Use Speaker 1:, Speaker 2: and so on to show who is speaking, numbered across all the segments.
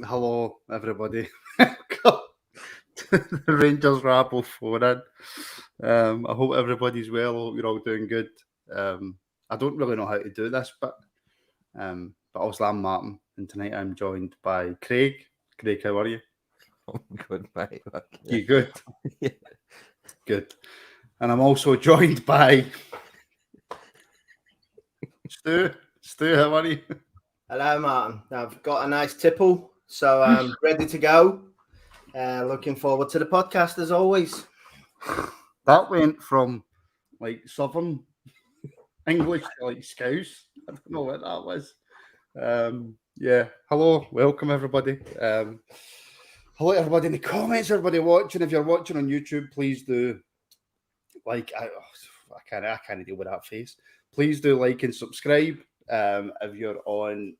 Speaker 1: Hello, everybody. The Rangers Rabble Phone In. I hope everybody's well. I hope you're all doing good. I don't really know how to do this, but obviously I'm Martin, and tonight I'm joined by Craig. Craig, how are you?
Speaker 2: I'm good, mate.
Speaker 1: You good?
Speaker 2: Yeah.
Speaker 1: Good. And I'm also joined by Stu. Stu, how are you?
Speaker 3: Hello, Martin. I've got a nice tipple, so I'm ready to go. Looking forward to the podcast as always.
Speaker 1: That went from like Southern English to like Scouse. I don't know what that was. Yeah. Hello, welcome everybody. Hello everybody in the comments, everybody watching. If you're watching on YouTube, please do like. I can't deal with that face. Please do like and subscribe. If you're on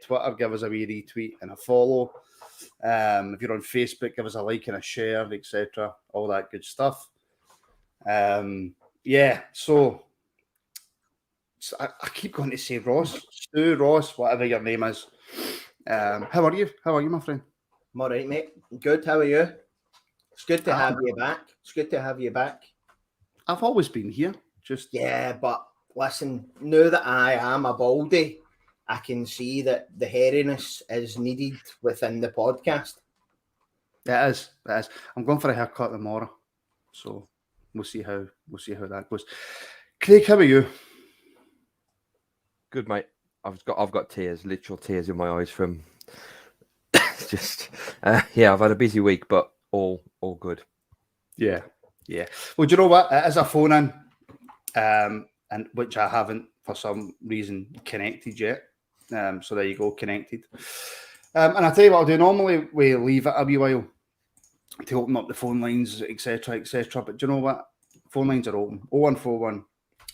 Speaker 1: Twitter, give us a wee retweet and a follow. If you're on Facebook, give us a like and a share, etc. All that good stuff. Yeah. So I keep going to say Ross, Stu, Ross, whatever your name is. How are you? How are you, my friend?
Speaker 3: I'm all right, mate. Good. How are you? It's good to have you back. It's good to have you back.
Speaker 1: I've always been here.
Speaker 3: Yeah, but listen, now that I am a baldy, I can see that the hairiness is needed within the podcast.
Speaker 1: It is. I'm going for a haircut tomorrow, so we'll see how that goes. Craig, how are you?
Speaker 2: Good, mate. I've got tears, literal tears in my eyes from just I've had a busy week, but all good.
Speaker 1: Yeah. Well, do you know what? It is a phone in, and which I haven't for some reason connected yet. So there you go, connected. And I tell you what I'll do. Normally we leave it a wee while to open up the phone lines, etc. But do you know what? Phone lines are open. 0141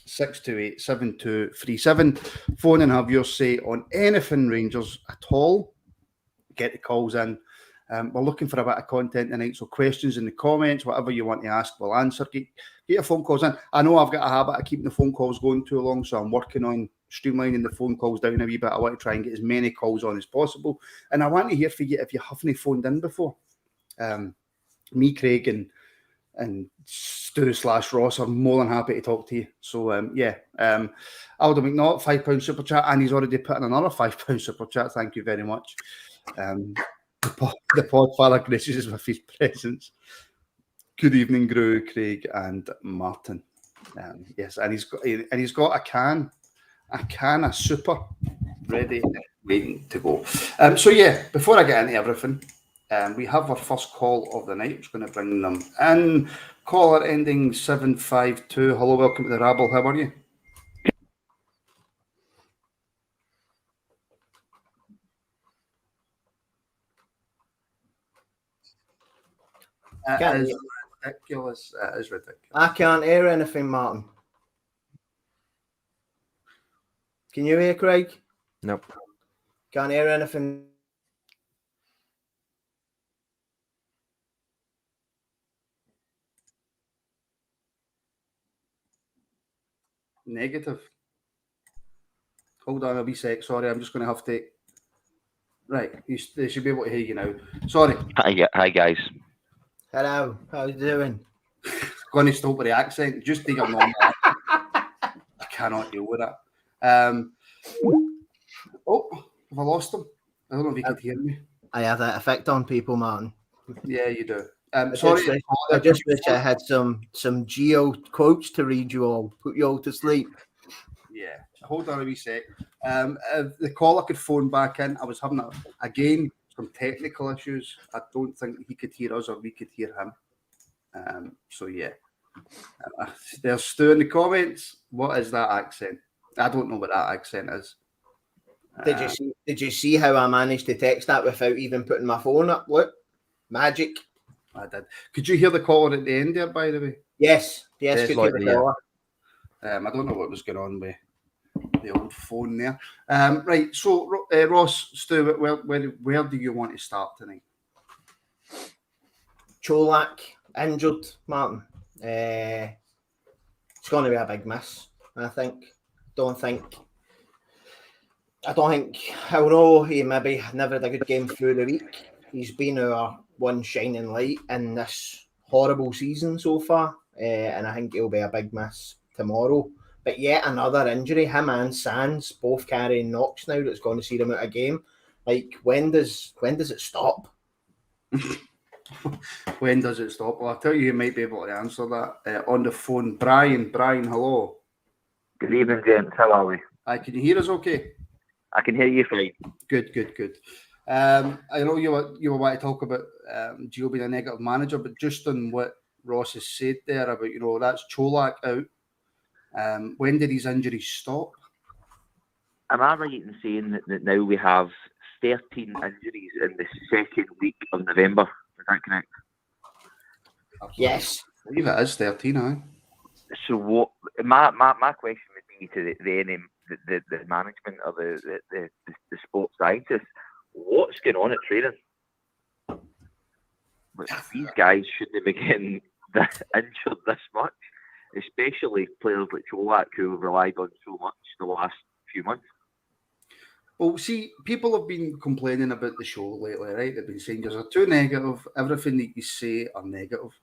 Speaker 1: 628 7237. Phone and have your say on anything Rangers at all. Get the calls in. We're looking for a bit of content tonight, so questions in the comments, whatever you want to ask, we'll answer. Get your phone calls in. I know I've got a habit of keeping the phone calls going too long, so I'm working on streamlining the phone calls down a wee bit. I want to try and get as many calls on as possible, and I want to hear from you if you haven't phoned in before. Me, Craig, and Stu / Ross are more than happy to talk to you. So Aldo McNaught, £5 super chat, and he's already put in another £5 super chat. Thank you very much. The Podfather graces us with his presence. Good evening, Gru, Craig, and Martin. Yes, and he's got a can of super ready, waiting to go. Before I get into everything, we have our first call of the night. I'm just going to bring them in. Caller ending 752. Hello, welcome to the Rabble. How are you? It is ridiculous. It is ridiculous.
Speaker 3: I can't hear anything, Martin. Can you hear, Craig?
Speaker 2: Nope.
Speaker 3: Can't hear anything.
Speaker 1: Negative. Hold on a wee sec. Sorry, I'm just going to have to. Right, they should be able to hear you now. Sorry.
Speaker 4: Hi guys.
Speaker 3: Hello. How you doing?
Speaker 1: Going to stop with the accent. Just take a normal. I cannot deal with that. Have I lost him? I don't know if he could hear me.
Speaker 3: I have that effect on people, Martin.
Speaker 1: Yeah, you do.
Speaker 3: I just wish I had some geo quotes to read you all, put you all to sleep.
Speaker 1: Yeah, hold on a wee sec. If the caller could phone back in, I was having some technical issues. I don't think he could hear us or we could hear him. There's Stu in the comments. What is that accent? I don't know what that accent is.
Speaker 3: Did you see how I managed to text that without even putting my phone up? Look, magic.
Speaker 1: I did. Could you hear the caller at the end there, by the way?
Speaker 3: Yes. Could hear the caller.
Speaker 1: I don't know what was going on with the old phone there. Right. So, Ross, Stu, where do you want to start tonight?
Speaker 3: Cholak injured, Martin. It's going to be a big miss, I think. Don't think I don't think, although he maybe never had a good game through the week, he's been our one shining light in this horrible season so far, and I think he'll be a big miss tomorrow. But yet another injury, him and Sands both carrying knocks now that's going to see them out of game. Like, when does it stop?
Speaker 1: When does it stop? Well, I'll tell you might be able to answer that on the phone. Brian, hello.
Speaker 4: Good evening, gents. How are we?
Speaker 1: Hi, can you hear us okay?
Speaker 4: I can hear you fine.
Speaker 1: Good. I know you were wanting to talk about Gio being a negative manager, but just on what Ross has said there about, that's Cholak out. When did these injuries stop?
Speaker 4: Am I right in saying that now we have 13 injuries in the second week of November? Is that correct?
Speaker 3: Yes.
Speaker 1: I believe it is 13, aye.
Speaker 4: So what? My question would be to the management or the sports scientists. What's going on at training? These guys shouldn't be getting injured this much, especially players like Cholak who have relied on so much the last few months.
Speaker 1: Well, see, people have been complaining about the show lately, right? They've been saying you're too negative. Everything that you say are negative.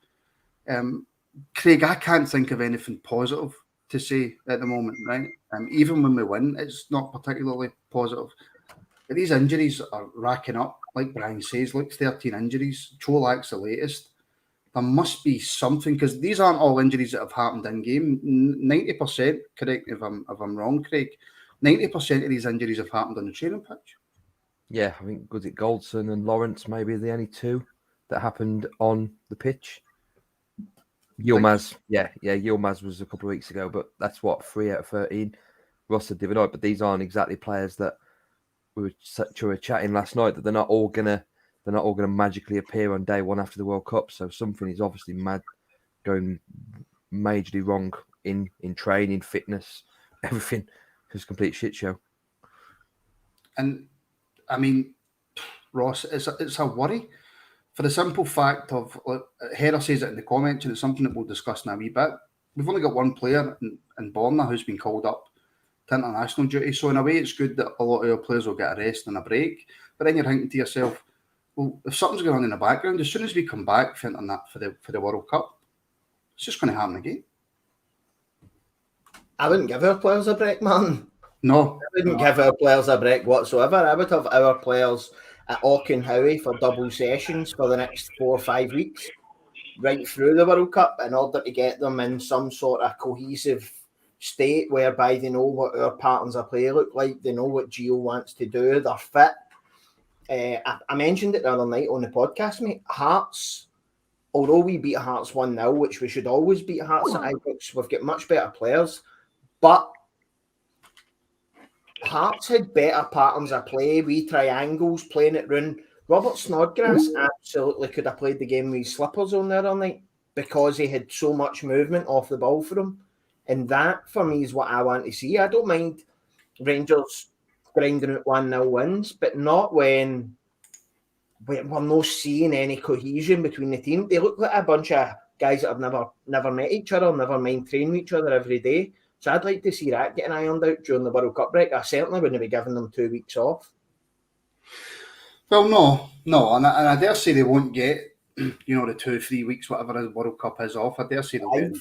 Speaker 1: Craig, I can't think of anything positive to say at the moment, right? Even when we win, it's not particularly positive. But these injuries are racking up, like Brian says, like 13 injuries. Cholak's the latest. There must be something, because these aren't all injuries that have happened in game. 90%, correct me if I'm wrong, Craig, 90% of these injuries have happened on the training pitch.
Speaker 2: Yeah, I think, was it Goldson and Lawrence maybe the only two that happened on the pitch? Yilmaz, Yilmaz was a couple of weeks ago, but that's what, 3 out of 13. Ross had divided, but these aren't exactly players that we were chatting last night, that they're not all gonna magically appear on day one after the World Cup. So something is obviously going majorly wrong in training, fitness, everything. It's a complete shit show.
Speaker 1: And I mean, Ross, it's a worry for the simple fact of, Heather says it in the comments, and it's something that we'll discuss in a wee bit. We've only got one player in Borna who's been called up to international duty. So in a way, it's good that a lot of your players will get a rest and a break. But then you're thinking to yourself, well, if something's going on in the background, as soon as we come back for the World Cup, it's just going to happen again.
Speaker 3: I wouldn't give our players a break, man.
Speaker 1: No.
Speaker 3: I wouldn't give our players a break whatsoever. I would have our players at Auchenhowie for double sessions for the next 4 or 5 weeks, right through the World Cup, in order to get them in some sort of cohesive state whereby they know what our patterns of play look like, they know what Gio wants to do, they're fit. I mentioned it the other night on the podcast, mate. Hearts, although we beat Hearts 1-0, which we should always beat Hearts at Ibrox, we've got much better players. But Hearts had better patterns of play, wee triangles, playing it round. Robert Snodgrass absolutely could have played the game with his slippers on the other night because he had so much movement off the ball for him. And that, for me, is what I want to see. I don't mind Rangers grinding out 1-0 wins, but not when we're not seeing any cohesion between the team. They look like a bunch of guys that have never met each other, never mind training with each other every day. So I'd like to see that getting ironed out during the World Cup break. I certainly wouldn't be giving them 2 weeks off.
Speaker 1: Well, no, and I dare say they won't get, the 2-3 weeks, whatever the World Cup is off. I dare say they'll get,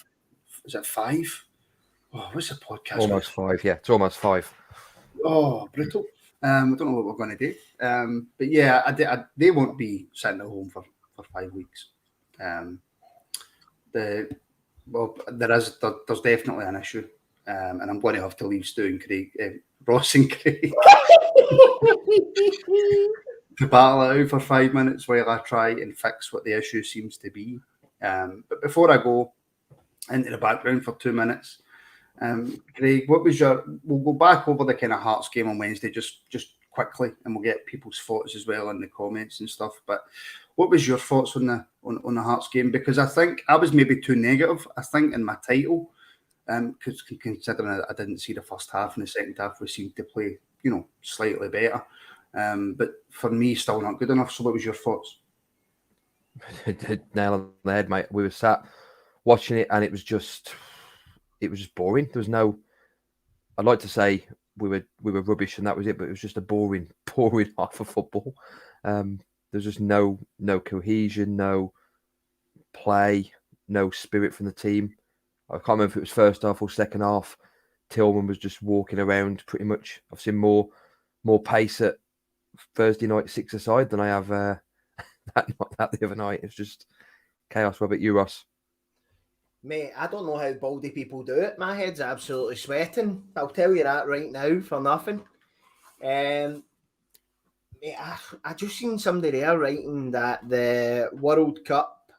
Speaker 1: is it 5? Oh, what's the podcast?
Speaker 2: Almost 5, yeah. It's almost 5.
Speaker 1: Oh, brutal. I don't know what we're going to do. But yeah, they won't be sitting at home for 5 weeks. There's definitely an issue. And I'm going to have to leave Stu and Craig, Ross and Craig, to battle it out for 5 minutes while I try and fix what the issue seems to be. But before I go into the background for 2 minutes, Craig, we'll go back over the kind of Hearts game on Wednesday just quickly, and we'll get people's thoughts as well in the comments and stuff. But what was your thoughts on the Hearts game? Because I think I was maybe too negative, I think, in my title. Because considering I didn't see the first half and the second half, we seemed to play, slightly better. But for me, still not good enough. So what was your thoughts?
Speaker 2: Nail on the head, mate. We were sat watching it and it was just boring. There was no, I'd like to say we were rubbish and that was it. But it was just a boring half of football. There's just no cohesion, no play, no spirit from the team. I can't remember if it was first half or second half. Tillman was just walking around pretty much. I've seen more pace at Thursday night 6-a-side than I have that the other night. It's just chaos. What about you, Ross?
Speaker 3: Mate, I don't know how baldy people do it. My head's absolutely sweating. I'll tell you that right now for nothing. Mate, I just seen somebody there writing that the World Cup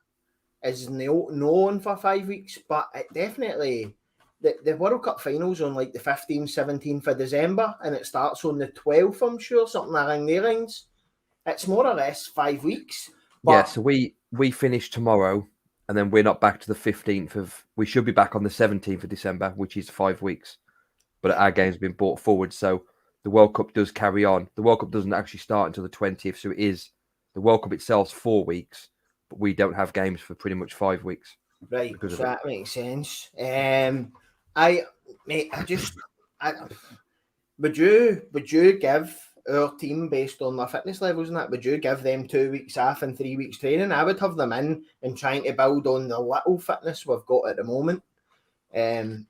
Speaker 3: is known for 5 weeks, but it definitely the World Cup finals on like the 15th, 17th of December, and it starts on the 12th, I'm sure, something along their lines. It's more or less 5 weeks. But
Speaker 2: yeah, so we finish tomorrow, and then we're not back to the 15th of. We should be back on the 17th of December, which is 5 weeks. But our game's been brought forward, so the World Cup does carry on. The World Cup doesn't actually start until the 20th, so it is the World Cup itself's 4 weeks, but we don't have games for pretty much 5 weeks.
Speaker 3: Right, so that makes sense. Would you give our team, based on their fitness levels and that, would you give them 2 weeks off and 3 weeks training? I would have them in and trying to build on the little fitness we've got at the moment. I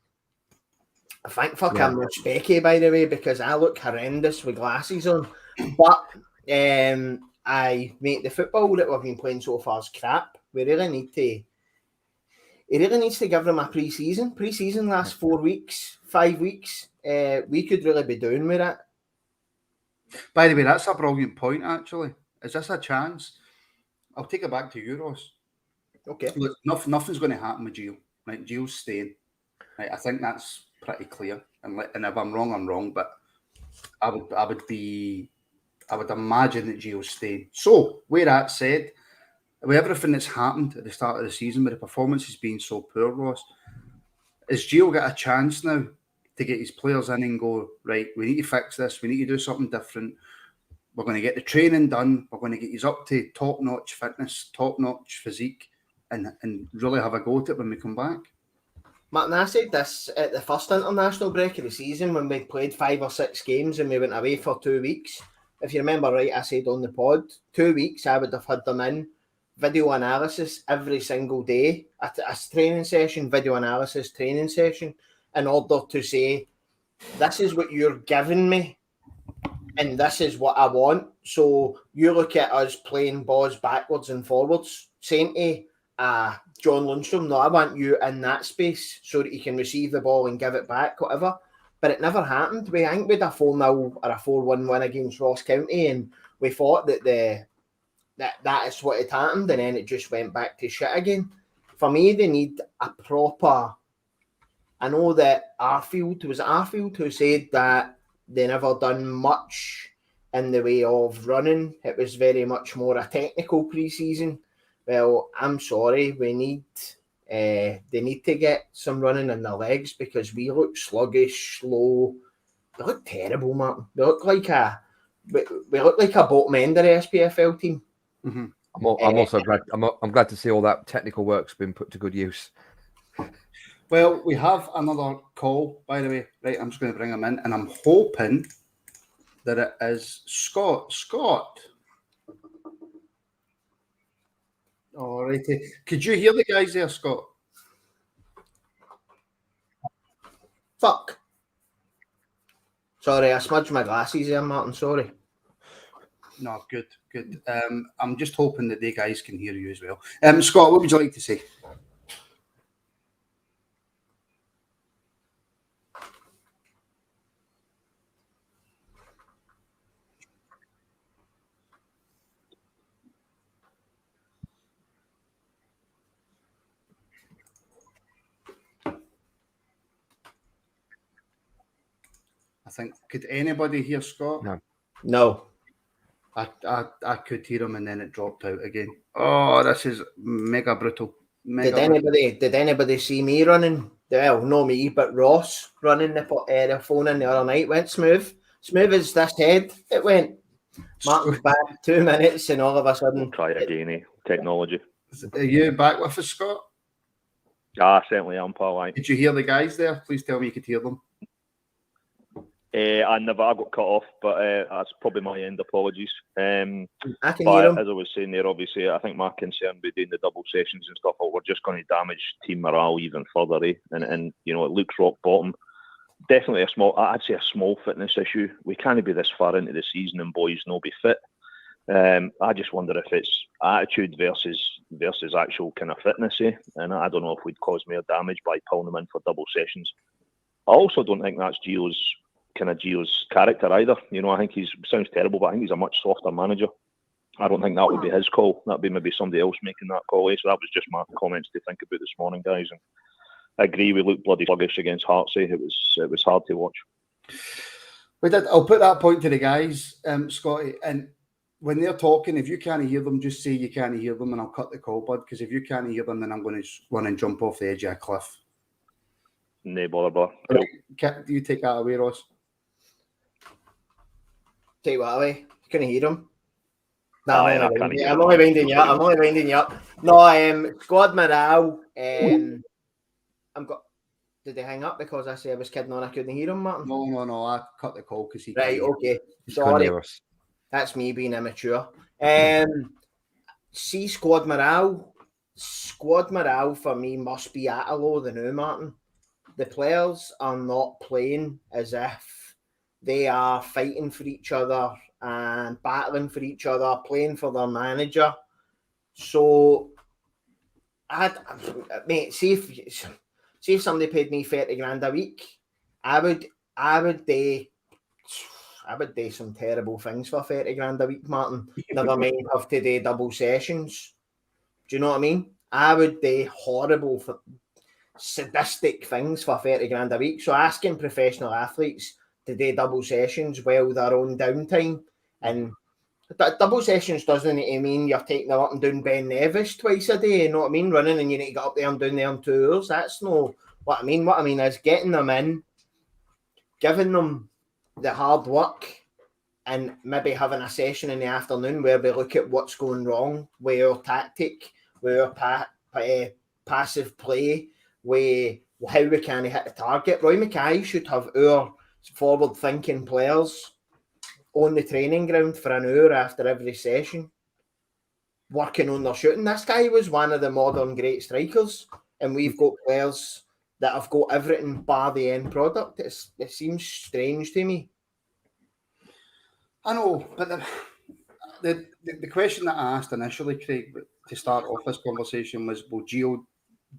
Speaker 3: think for camera specky, by the way, because I look horrendous with glasses on. But the football that we've been playing so far is crap. He really needs to give them a pre-season. Pre-season lasts 4 weeks, 5 weeks. We could really be doing with it.
Speaker 1: By the way, that's a brilliant point, actually. Is this a chance? I'll take it back to you, Ross.
Speaker 3: Okay.
Speaker 1: Look, nothing's going to happen with Gio. Right? Gio's staying. Right? I think that's pretty clear. And if I'm wrong, I'm wrong. But I would imagine that Gio's staying. So, with that said, with everything that's happened at the start of the season, with the performances being so poor, Ross, has Gio got a chance now to get his players in and go, right, we need to fix this, we need to do something different, we're going to get the training done, we're going to get you up to top-notch fitness, top-notch physique, and really have a go at it when we come back?
Speaker 3: Martin, I said this at the first international break of the season when we played 5 or 6 games and we went away for 2 weeks. If you remember right, I said on the pod, 2 weeks I would have had them in, video analysis every single day, a training session, video analysis, training session, in order to say, this is what you're giving me, and this is what I want. So you look at us playing balls backwards and forwards, saying to John Lundstrom, no, I want you in that space so that you can receive the ball and give it back, whatever. But it never happened. I think we had a 4-0 or a 4-1 win against Ross County, and we thought that that is what had happened, and then it just went back to shit again. For me, they need a proper. I know that Arfield who said that they never done much in the way of running. It was very much more a technical pre-season. Well, I'm sorry, they need to get some running in their legs because we look sluggish, slow. We look terrible, Martin. We look like a bottom end of the SPFL team.
Speaker 1: Mm-hmm.
Speaker 2: I'm also glad. I'm glad to see all that technical work's been put to good use.
Speaker 1: Well, we have another call, by the way. Right, I'm just going to bring him in, and I'm hoping that it is Scott. Scott. All righty. Could you hear the guys there, Scott?
Speaker 3: Fuck. Sorry, I smudged my glasses there, Martin. Sorry.
Speaker 1: No, good. I'm just hoping that the guys can hear you as well. Scott, what would you like to say? I think, could anybody hear Scott?
Speaker 3: No.
Speaker 1: I could hear him and then it dropped out again. Oh, this is mega brutal.
Speaker 3: Did anybody see me running? Well, no me, but Ross running the phone in the other night went smooth. Smooth as this head. It went. Martin's back 2 minutes and all of a sudden.
Speaker 4: Try again, technology.
Speaker 1: Are you back with us, Scott?
Speaker 4: Ah, certainly am, Paul.
Speaker 1: Did you hear the guys there? Please tell me you could hear them.
Speaker 5: I got cut off, but that's probably my end. Apologies.
Speaker 3: I can
Speaker 5: But
Speaker 3: hear him.
Speaker 5: as I was saying there, obviously, I think my concern with doing the double sessions and stuff, we're just going to damage team morale even further, eh? And you know, it looks rock bottom. Definitely I'd say a small fitness issue. We can't be this far into the season and boys no be fit. I just wonder if it's attitude versus actual kind of fitness, eh? And I don't know if we'd cause more damage by pulling them in for double sessions. I also don't think that's Gio's character either. You know, I think sounds terrible, but I think he's a much softer manager. I don't think that would be his call. That'd be maybe somebody else making that call. So that was just my comments to think about this morning, guys. And I agree, we looked bloody sluggish against Hearts. It was hard to watch.
Speaker 1: I'll put that point to the guys, Scotty. And when they're talking, if you can't hear them, just say you can't hear them, and I'll cut the call, bud. Because if you can't hear them, then I'm going to run and jump off the edge of a cliff.
Speaker 5: No bother, bro.
Speaker 1: Do you take that away, Ross?
Speaker 3: Take what away? You couldn't hear him. No,
Speaker 5: Aye,
Speaker 3: I'm only winding you up. No, squad morale. Did they hang up because I said I was kidding on? I couldn't hear him, Martin.
Speaker 1: No. I cut the call because he.
Speaker 3: Right. Okay. Sorry. That's me being immature. See, squad morale. Squad morale for me must be at a low the new, Martin. The players are not playing as if they are fighting for each other and battling for each other, playing for their manager. So, mate, see if somebody paid me 30 grand a week, I would do some terrible things for 30 grand a week, Martin. Never mind have to do double sessions. Do you know what I mean? I would do horrible, sadistic things for 30 grand a week. So asking professional athletes to do double sessions while they're on downtime, and double sessions doesn't mean you're taking them up and down Ben Nevis twice a day, you know what I mean? Running and you need to get up there and down there in 2 hours. That's no what I mean. What I mean is getting them in, giving them the hard work, and maybe having a session in the afternoon where we look at what's going wrong with our tactic, with our passive play, with how we can hit the target. Roy Mackay should have our forward-thinking players on the training ground for an hour after every session, working on their shooting. This guy was one of the modern great strikers, and we've got players that have got everything bar the end product. It seems strange to me.
Speaker 1: I know, but the question that I asked initially, Craig, to start off this conversation was, will Gio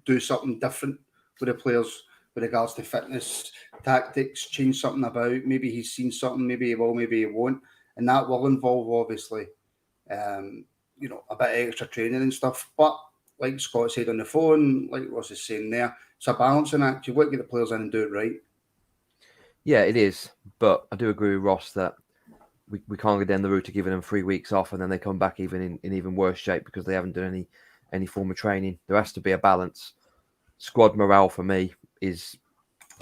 Speaker 1: do something different with the players with regards to fitness, tactics, change something about? Maybe he's seen something, maybe he will, maybe he won't. And that will involve, obviously, a bit of extra training and stuff. But like Scott said on the phone, like Ross is saying there, it's a balancing act. You've got to get the players in and do it right. Yeah,
Speaker 2: it is. But I do agree with Ross that we can't go down the route of giving them 3 weeks off and then they come back even in even worse shape because they haven't done any form of training. There has to be a balance. Squad morale for me is,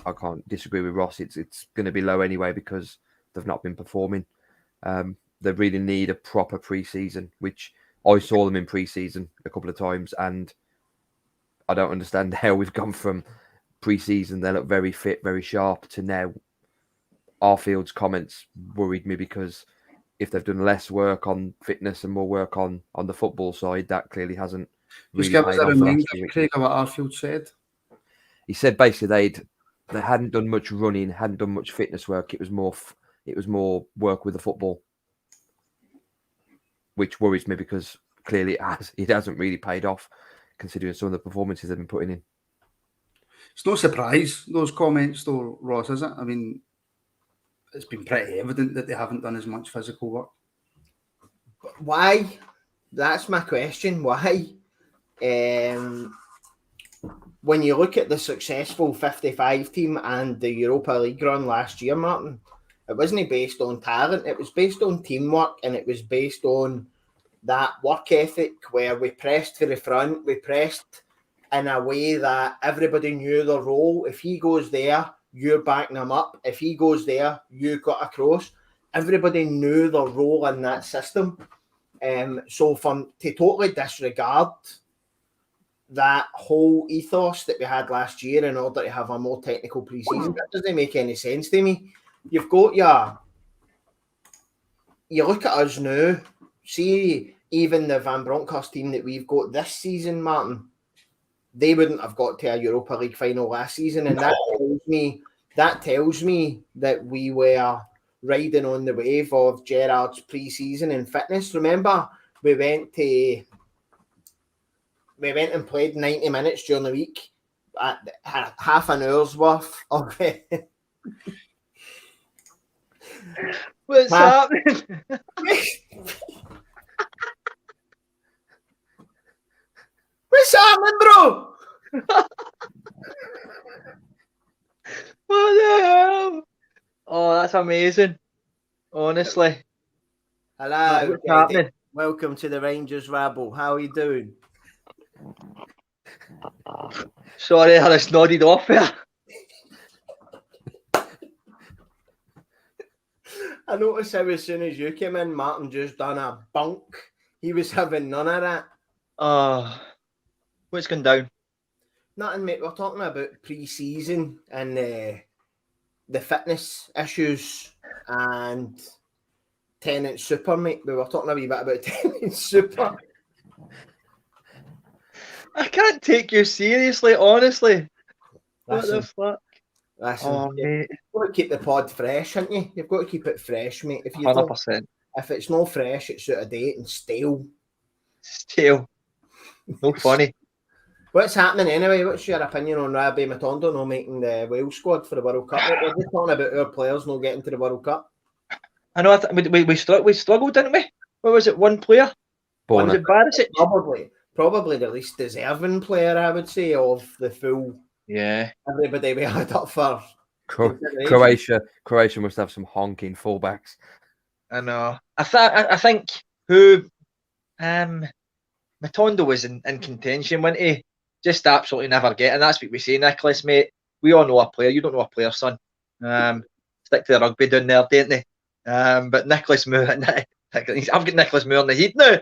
Speaker 2: I can't disagree with Ross. It's going to be low anyway because they've not been performing. They really need a proper pre-season, which I saw them in pre-season a couple of times, and I don't understand how we've gone from pre-season, they look very fit, very sharp, to now. Arfield's comments worried me because if they've done less work on fitness and more work on the football side, that clearly hasn't really
Speaker 1: paid off. Just give us a reminder, Craig, of what Arfield said.
Speaker 2: He said basically they hadn't done much running, hadn't done much fitness work. It was more work with the football, which worries me because clearly it hasn't really paid off, considering some of the performances they've been putting in.
Speaker 1: It's no surprise, those comments, though, Ross, is it? I mean, it's been pretty evident that they haven't done as much physical work.
Speaker 3: Why? That's my question. Why? When you look at the successful 55 team and the Europa League run last year, Martin, it wasn't based on talent. It was based on teamwork, and it was based on that work ethic where we pressed for the front. We pressed in a way that everybody knew their role. If he goes there, you're backing him up. If he goes there, you got across. Everybody knew their role in that system. So to totally disregard that whole ethos that we had last year in order to have a more technical pre-season, that doesn't make any sense to me. you've got your. You look at us now. See, even the Van Bronckhorst team that we've got this season, Martin, they wouldn't have got to a Europa League final last season, and that tells me that we were riding on the wave of Gerrard's pre-season and fitness. Remember, we went and played 90 minutes during the week at half an hour's worth of
Speaker 6: What's happening?
Speaker 3: What's happening, bro?
Speaker 6: What the hell? Oh, that's amazing. Honestly.
Speaker 3: Hello,
Speaker 6: What's happening?
Speaker 3: Welcome to the Rangers Rabble. How are you doing?
Speaker 6: Sorry, I just nodded off there.
Speaker 3: I noticed how as soon as you came in, Martin just done a bunk. He was having none of that.
Speaker 6: What's going down?
Speaker 3: Nothing, mate. We're talking about pre-season and the fitness issues and Tenant Super, mate. We were talking a wee bit about Tenant Super.
Speaker 6: I can't take you seriously, honestly.
Speaker 3: Listen,
Speaker 6: What the fuck?
Speaker 3: Listen,
Speaker 6: Oh, mate.
Speaker 3: you've got to keep the pod fresh, haven't you? You've got to keep it fresh, mate. If you
Speaker 6: 100%.
Speaker 3: if it's not fresh, it's out of date and stale.
Speaker 6: Still. No funny.
Speaker 3: What's happening anyway? What's your opinion on Rabbi Matondo not making the Wales squad for the World Cup? We're just talking about our players not getting to the World Cup.
Speaker 6: I know we struggled, didn't we? What was it? One player?
Speaker 2: Bournemouth.
Speaker 6: Was it Barisic?
Speaker 3: Probably the least deserving player, I would say, of the full
Speaker 6: Yeah.
Speaker 3: everybody we had up for.
Speaker 2: Croatia must have some honking fullbacks.
Speaker 6: I know. I think who Matondo was in contention, wasn't he? Just absolutely never get, and that's what we say, Nicholas, mate. We all know a player. You don't know a player, son. Stick to the rugby down there, don't they? But Nicholas Moore, I've got Nicholas Moore in the heat now.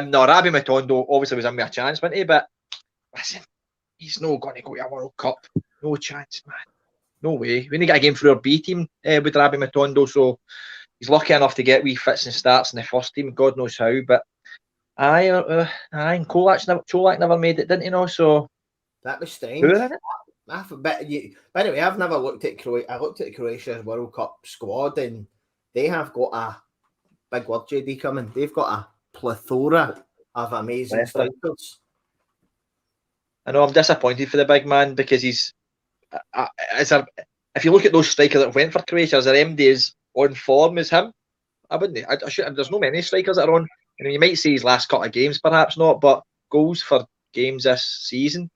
Speaker 6: No, Rabbi Matondo obviously was in with a chance, wasn't he? But listen, he's not going to go to a World Cup. No chance, man. No way. We need to get a game through our B team with Rabbi Matondo, so he's lucky enough to get wee fits and starts in the first team. God knows how, but and Cholak never made it, didn't he? No, so
Speaker 3: that was strange.
Speaker 6: Who in it?
Speaker 3: By the way, I've never looked at Croatia. I looked at Croatia's World Cup squad, and they have got a big word, JD coming. They've got a plethora of amazing strikers.
Speaker 6: I know I'm disappointed for the big man because he's. If you look at those strikers that went for Croatia, as MD is on form as him, I wouldn't. There's no many strikers that are on. You might say his last couple of games, perhaps not, but goals for games this season,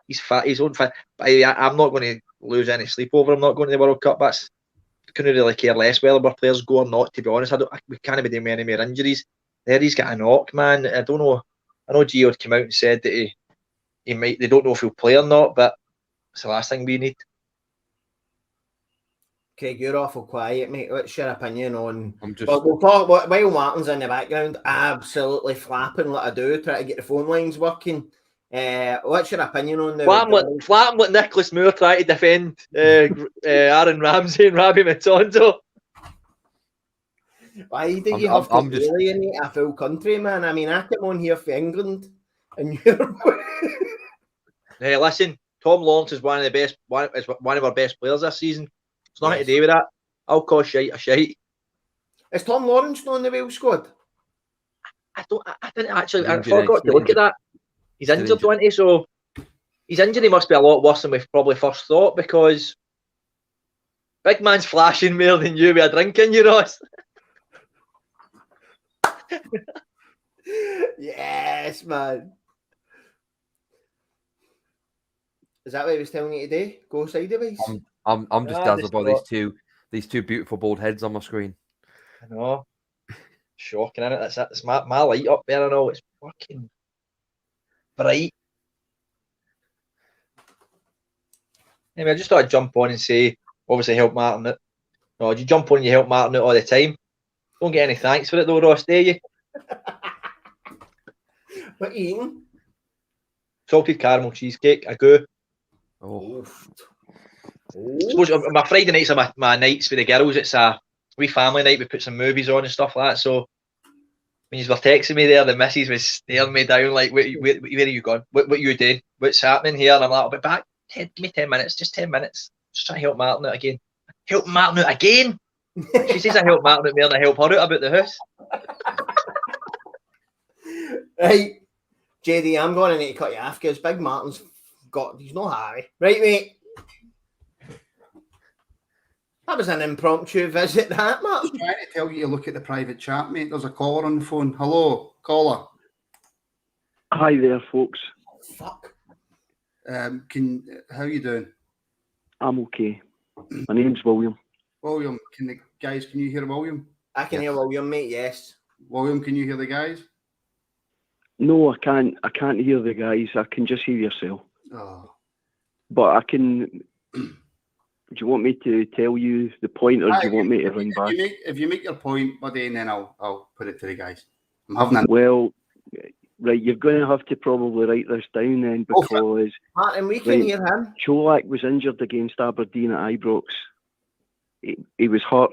Speaker 6: he's fat. He's on fit. But I'm not going to lose any sleep over him not going to the World Cup. I couldn't really care less whether our players go or not. To be honest, we can't be doing any more injuries. There, he's got a knock, man. I don't know. I know Gio had come out and said that he might. They don't know if he'll play or not, but it's the last thing we need.
Speaker 3: Craig, you're awful quiet, mate. What's your opinion on?
Speaker 2: We'll
Speaker 3: talk. While Martin's in the background, absolutely flapping like I do, try to get the phone lines working. What's your opinion on the
Speaker 6: flapping like Nicholas Moore trying to defend Aaron Ramsey and Rabbi Matondo?
Speaker 3: Why do you have to alienate a full country, man? I mean, I come on here for England, and you're.
Speaker 6: Hey, listen, Tom Lawrence is one of our best players this season. It's nothing to do with that. I'll call shite a shite.
Speaker 3: Is Tom Lawrence not in the Wales squad?
Speaker 6: I didn't actually. I forgot to look at that. He's injured, wasn't he? So his injury must be a lot worse than we probably first thought, because big man's flashing more than you with a drink in your ass.
Speaker 3: Yes, man. Is that what he was telling you today? Go sideways.
Speaker 2: I'm just dazzled by these two beautiful bald heads on my screen.
Speaker 6: I know. Shocking, isn't it? That's my light up there. I know it's fucking bright. Anyway, I just thought I'd jump on and say, obviously help Martin out. No, you jump on and you help Martin out all the time. Don't get any thanks for it though, Ross, do you?
Speaker 3: What are you eating?
Speaker 6: Salted caramel cheesecake, a goo.
Speaker 2: Oh.
Speaker 6: I suppose my Friday nights are my nights with the girls. It's a wee family night. We put some movies on and stuff like that. So when you were texting me there, the missus was staring me down like, where are you going? What are you doing? What's happening here? And I'm like, I'll be back. Give me 10 minutes, just 10 minutes. Just trying to help Martin out again. Help Martin out again? She says I help Martin out more than I help her out about the house.
Speaker 3: Right, JD, I'm going to need to cut you off because Big Martin's he's no Harry. Right, mate? That was an impromptu visit, that,
Speaker 1: I
Speaker 3: Martin.
Speaker 1: was trying to tell you to look at the private chat, mate. There's a caller on the phone. Hello, caller.
Speaker 7: Hi there, folks.
Speaker 3: Fuck.
Speaker 1: How you doing?
Speaker 7: I'm okay. My name's William.
Speaker 1: William, can you hear William?
Speaker 3: I can hear William, mate, yes.
Speaker 1: William, can you hear the guys?
Speaker 7: No, I can't. I can't hear the guys. I can just hear yourself.
Speaker 1: Oh.
Speaker 7: But I can. Do you want me to tell you the point, or do you want me to ring back?
Speaker 1: If you make your point, buddy, and then I'll put it to the guys. I'm having a
Speaker 7: Well, right. You're going to have to probably write this down then, because
Speaker 3: Martin, we can hear him.
Speaker 7: Cholak was injured against Aberdeen at Ibrox. He was hurt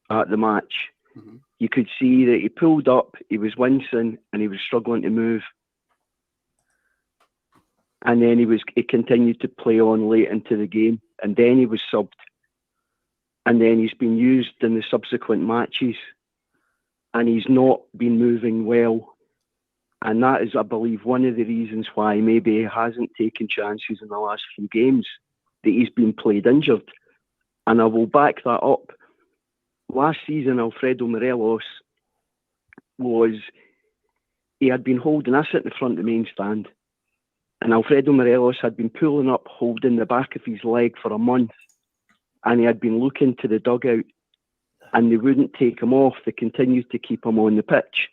Speaker 7: at the match.
Speaker 1: Mm-hmm.
Speaker 7: You could see that he pulled up, he was wincing, and he was struggling to move. And then he continued to play on late into the game, and then he was subbed. And then he's been used in the subsequent matches, and he's not been moving well. And that is, I believe, one of the reasons why maybe he hasn't taken chances in the last few games, that he's been played injured. And I will back that up. Last season, Alfredo Morelos he had been holding, I sit in the front of the main stand, and Alfredo Morelos had been pulling up, holding the back of his leg for a month, and he had been looking to the dugout, and they wouldn't take him off. They continued to keep him on the pitch.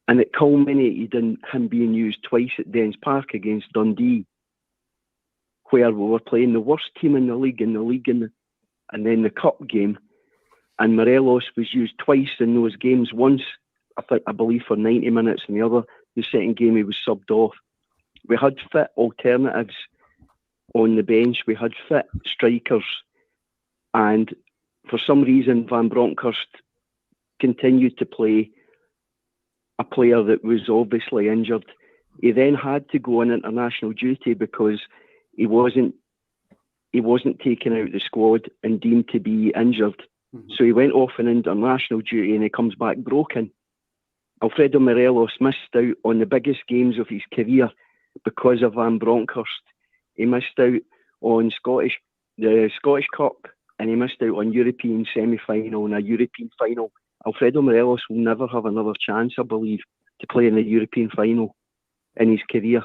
Speaker 7: And it culminated in him being used twice at Dens Park against Dundee, where we were playing the worst team in the league, and then the cup game. And Morelos was used twice in those games. Once, I believe, for 90 minutes, and the second game he was subbed off. We had fit alternatives on the bench. We had fit strikers. And for some reason, Van Bronckhorst continued to play a player that was obviously injured. He then had to go on international duty because he wasn't taken out of the squad and deemed to be injured. Mm-hmm. So he went off on international duty, and he comes back broken. Alfredo Morelos missed out on the biggest games of his career because of Van Bronckhorst. He missed out on the Scottish Cup, and he missed out on European semi-final and a European final. Alfredo Morelos will never have another chance, I believe, to play in the European final in his career.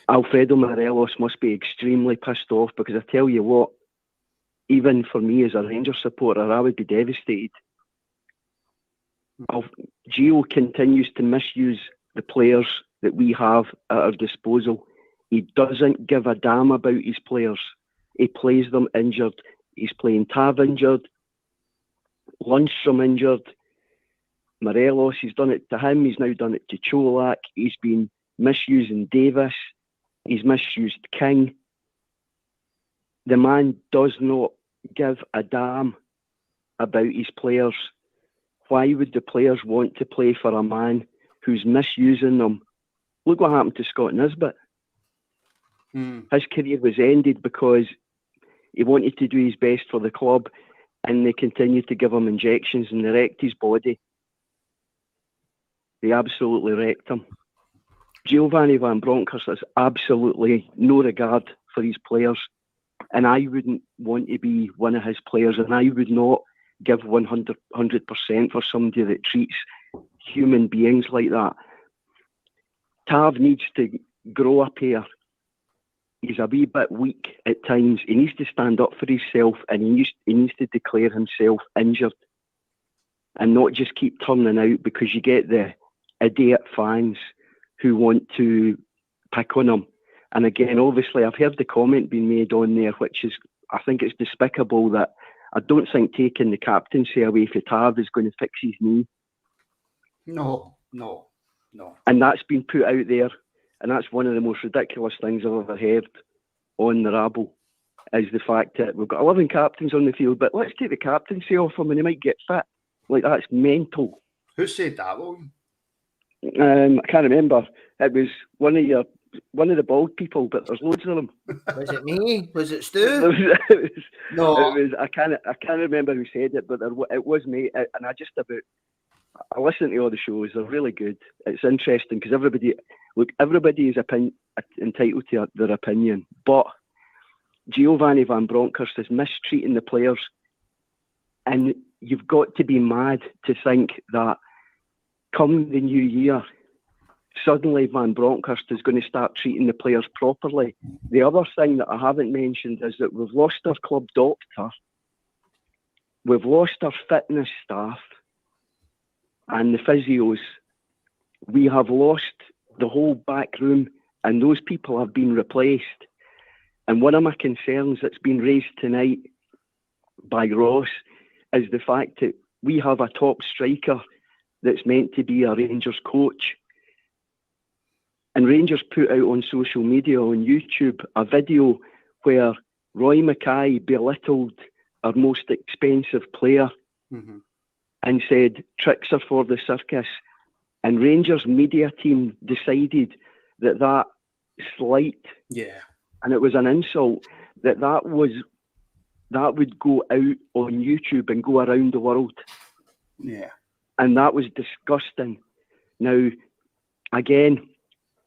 Speaker 7: Alfredo Morelos must be extremely pissed off, because I tell you what, even for me as a Rangers supporter, I would be devastated. Gio continues to misuse the players that we have at our disposal. He doesn't give a damn about his players. He plays them injured. He's playing Tav injured, Lundstrom injured, Morelos, he's done it to him, he's now done it to Cholak, he's been misusing Davis, he's misused King. The man does not give a damn about his players. Why would the players want to play for a man who's misusing them? Look what happened to Scott Nisbet. His career was ended because he wanted to do his best for the club, and they continued to give him injections, and they wrecked his body. They absolutely wrecked him. Giovanni Van Bronckhorst has absolutely no regard for his players, and I wouldn't want to be one of his players, and I would not give 100% for somebody that treats human beings like that. Tav needs to grow up here. He's a wee bit weak at times. He needs to stand up for himself, and he needs to declare himself injured and not just keep turning out, because you get the idiot fans who want to pick on him. And again, obviously, I've heard the comment being made on there, which is, I think it's despicable, that I don't think taking the captaincy away for Tav is going to fix his knee.
Speaker 1: No.
Speaker 7: And that's been put out there, and that's one of the most ridiculous things I've ever heard on the Rabble. is the fact that we've got 11 captains on the field, but let's take the captaincy off them and they might get fit. Like, that's mental.
Speaker 1: Who said that, William?
Speaker 7: I can't remember. It was one of the bald people, but there's loads of them.
Speaker 3: Was it me? Was it
Speaker 7: It
Speaker 3: Stu?
Speaker 7: was,
Speaker 1: No.
Speaker 7: it was, I can't remember who said it, but it was me. And I listen to all the shows. They're really good. It's interesting because everybody is entitled to their opinion. But Giovanni Van Bronckhorst is mistreating the players. And you've got to be mad to think that come the new year, suddenly Van Bronckhorst is going to start treating the players properly. The other thing that I haven't mentioned is that we've lost our club doctor, we've lost our fitness staff and the physios. We have lost the whole back room and those people have been replaced. And one of my concerns that's been raised tonight by Ross is the fact that we have a top striker that's meant to be a Rangers coach. And Rangers put out on social media, on YouTube, a video where Roy Mackay belittled our most expensive player and said, tricks are for the circus. And Rangers media team decided that slight, and it was an insult, that would go out on YouTube and go around the world.
Speaker 1: Yeah.
Speaker 7: And that was disgusting. Now, again,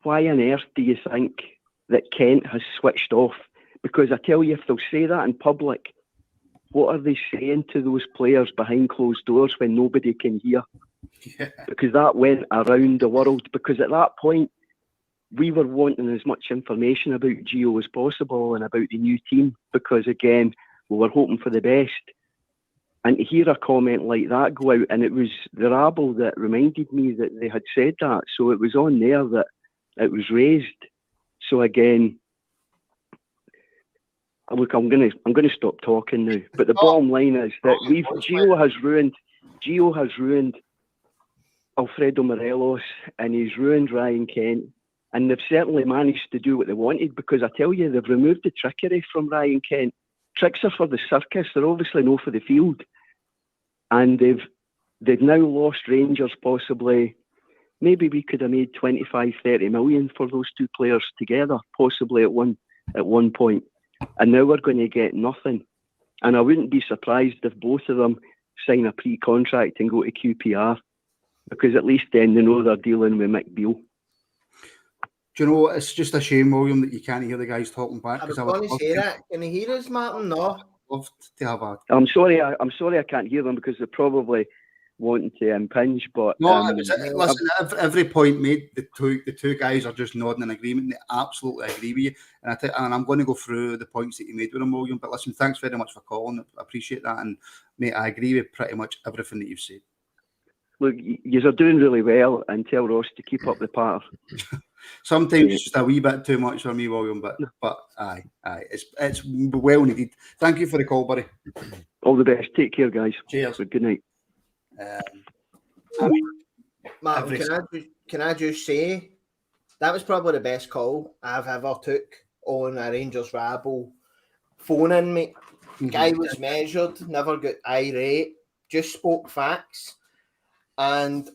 Speaker 7: why on earth do you think that Kent has switched off? Because I tell you, if they'll say that in public, what are they saying to those players behind closed doors when nobody can hear?
Speaker 1: Yeah.
Speaker 7: Because that went around the world. Because at that point, we were wanting as much information about Gio as possible and about the new team. Because again, we were hoping for the best. And to hear a comment like that go out, and it was the Rabble that reminded me that they had said that. So it was on there that it was raised. So again, look, I'm gonna stop talking now. But the bottom line is that Gio has ruined Alfredo Morelos and he's ruined Ryan Kent. And they've certainly managed to do what they wanted, because I tell you, they've removed the trickery from Ryan Kent. Tricks are for the circus. They're obviously no for the field. And they've now lost Rangers possibly. Maybe we could have made 25, 30 million for those two players together, possibly at one point. And now we're going to get nothing. And I wouldn't be surprised if both of them sign a pre-contract and go to QPR, because at least then they know they're dealing with Mick Beale.
Speaker 1: Do you know what? It's just a shame, William, that you can't hear the guys talking back.
Speaker 3: I was going to say that. Can you hear us, Martin? No.
Speaker 1: Love to have a.
Speaker 7: I'm sorry I can't hear them because they're probably wanting to impinge. But
Speaker 1: no, listen. Every point made, the two guys are just nodding in agreement. They absolutely agree with you, and I'm going to go through the points that you made with them, William. But listen, thanks very much for calling. I appreciate that, and mate, I agree with pretty much everything that you've said. Look,
Speaker 7: you are doing really well, and tell Ross to keep up the patter.
Speaker 1: Sometimes it's just a wee bit too much for me, William, but aye, it's well needed. Thank you for the call, buddy.
Speaker 7: All the best. Take care, guys.
Speaker 1: Cheers.
Speaker 7: Good night.
Speaker 3: Martin, can I just say that was probably the best call I've ever took on a Rangers Rabble phone in, mate. Guy was measured, never got irate, just spoke facts, and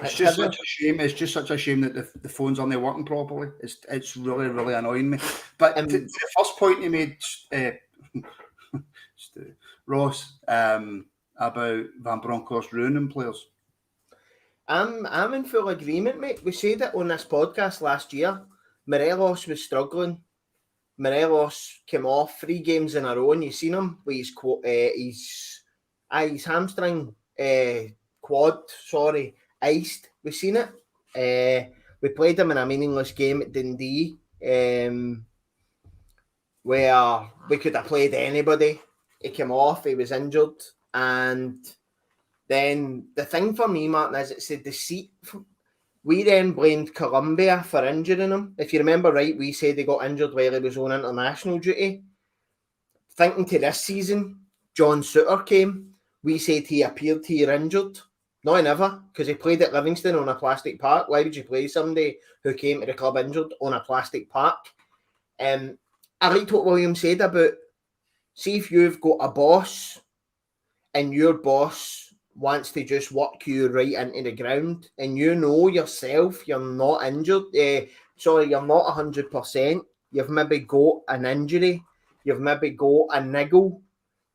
Speaker 3: it's just such a shame. It's just such a shame that the phones aren't working properly. It's really, really annoying me. But the first point you made, Ross, about Van Bronckhorst ruining players. I'm in full agreement, mate. We said it on this podcast last year. Morelos was struggling. Morelos came off 3 games in a row, and you seen him with his hamstring quad, iced. We seen it. We played him in a meaningless game at Dundee, where we could have played anybody. He came off, he was injured, and then the thing for me, Martin, is it's a deceit. We then blamed Colombia for injuring him. If you remember right, we said he got injured while he was on international duty. Thinking to this season, John Souttar came. We said he appeared here injured. No, never, because he played at Livingston on a plastic park. Why would you play somebody who came to the club injured on a plastic park? I liked what William said about, see if you've got a boss and your boss wants to just work you right into the ground and you know yourself you're not injured, you're not 100%, you've maybe got an injury, you've maybe got a niggle,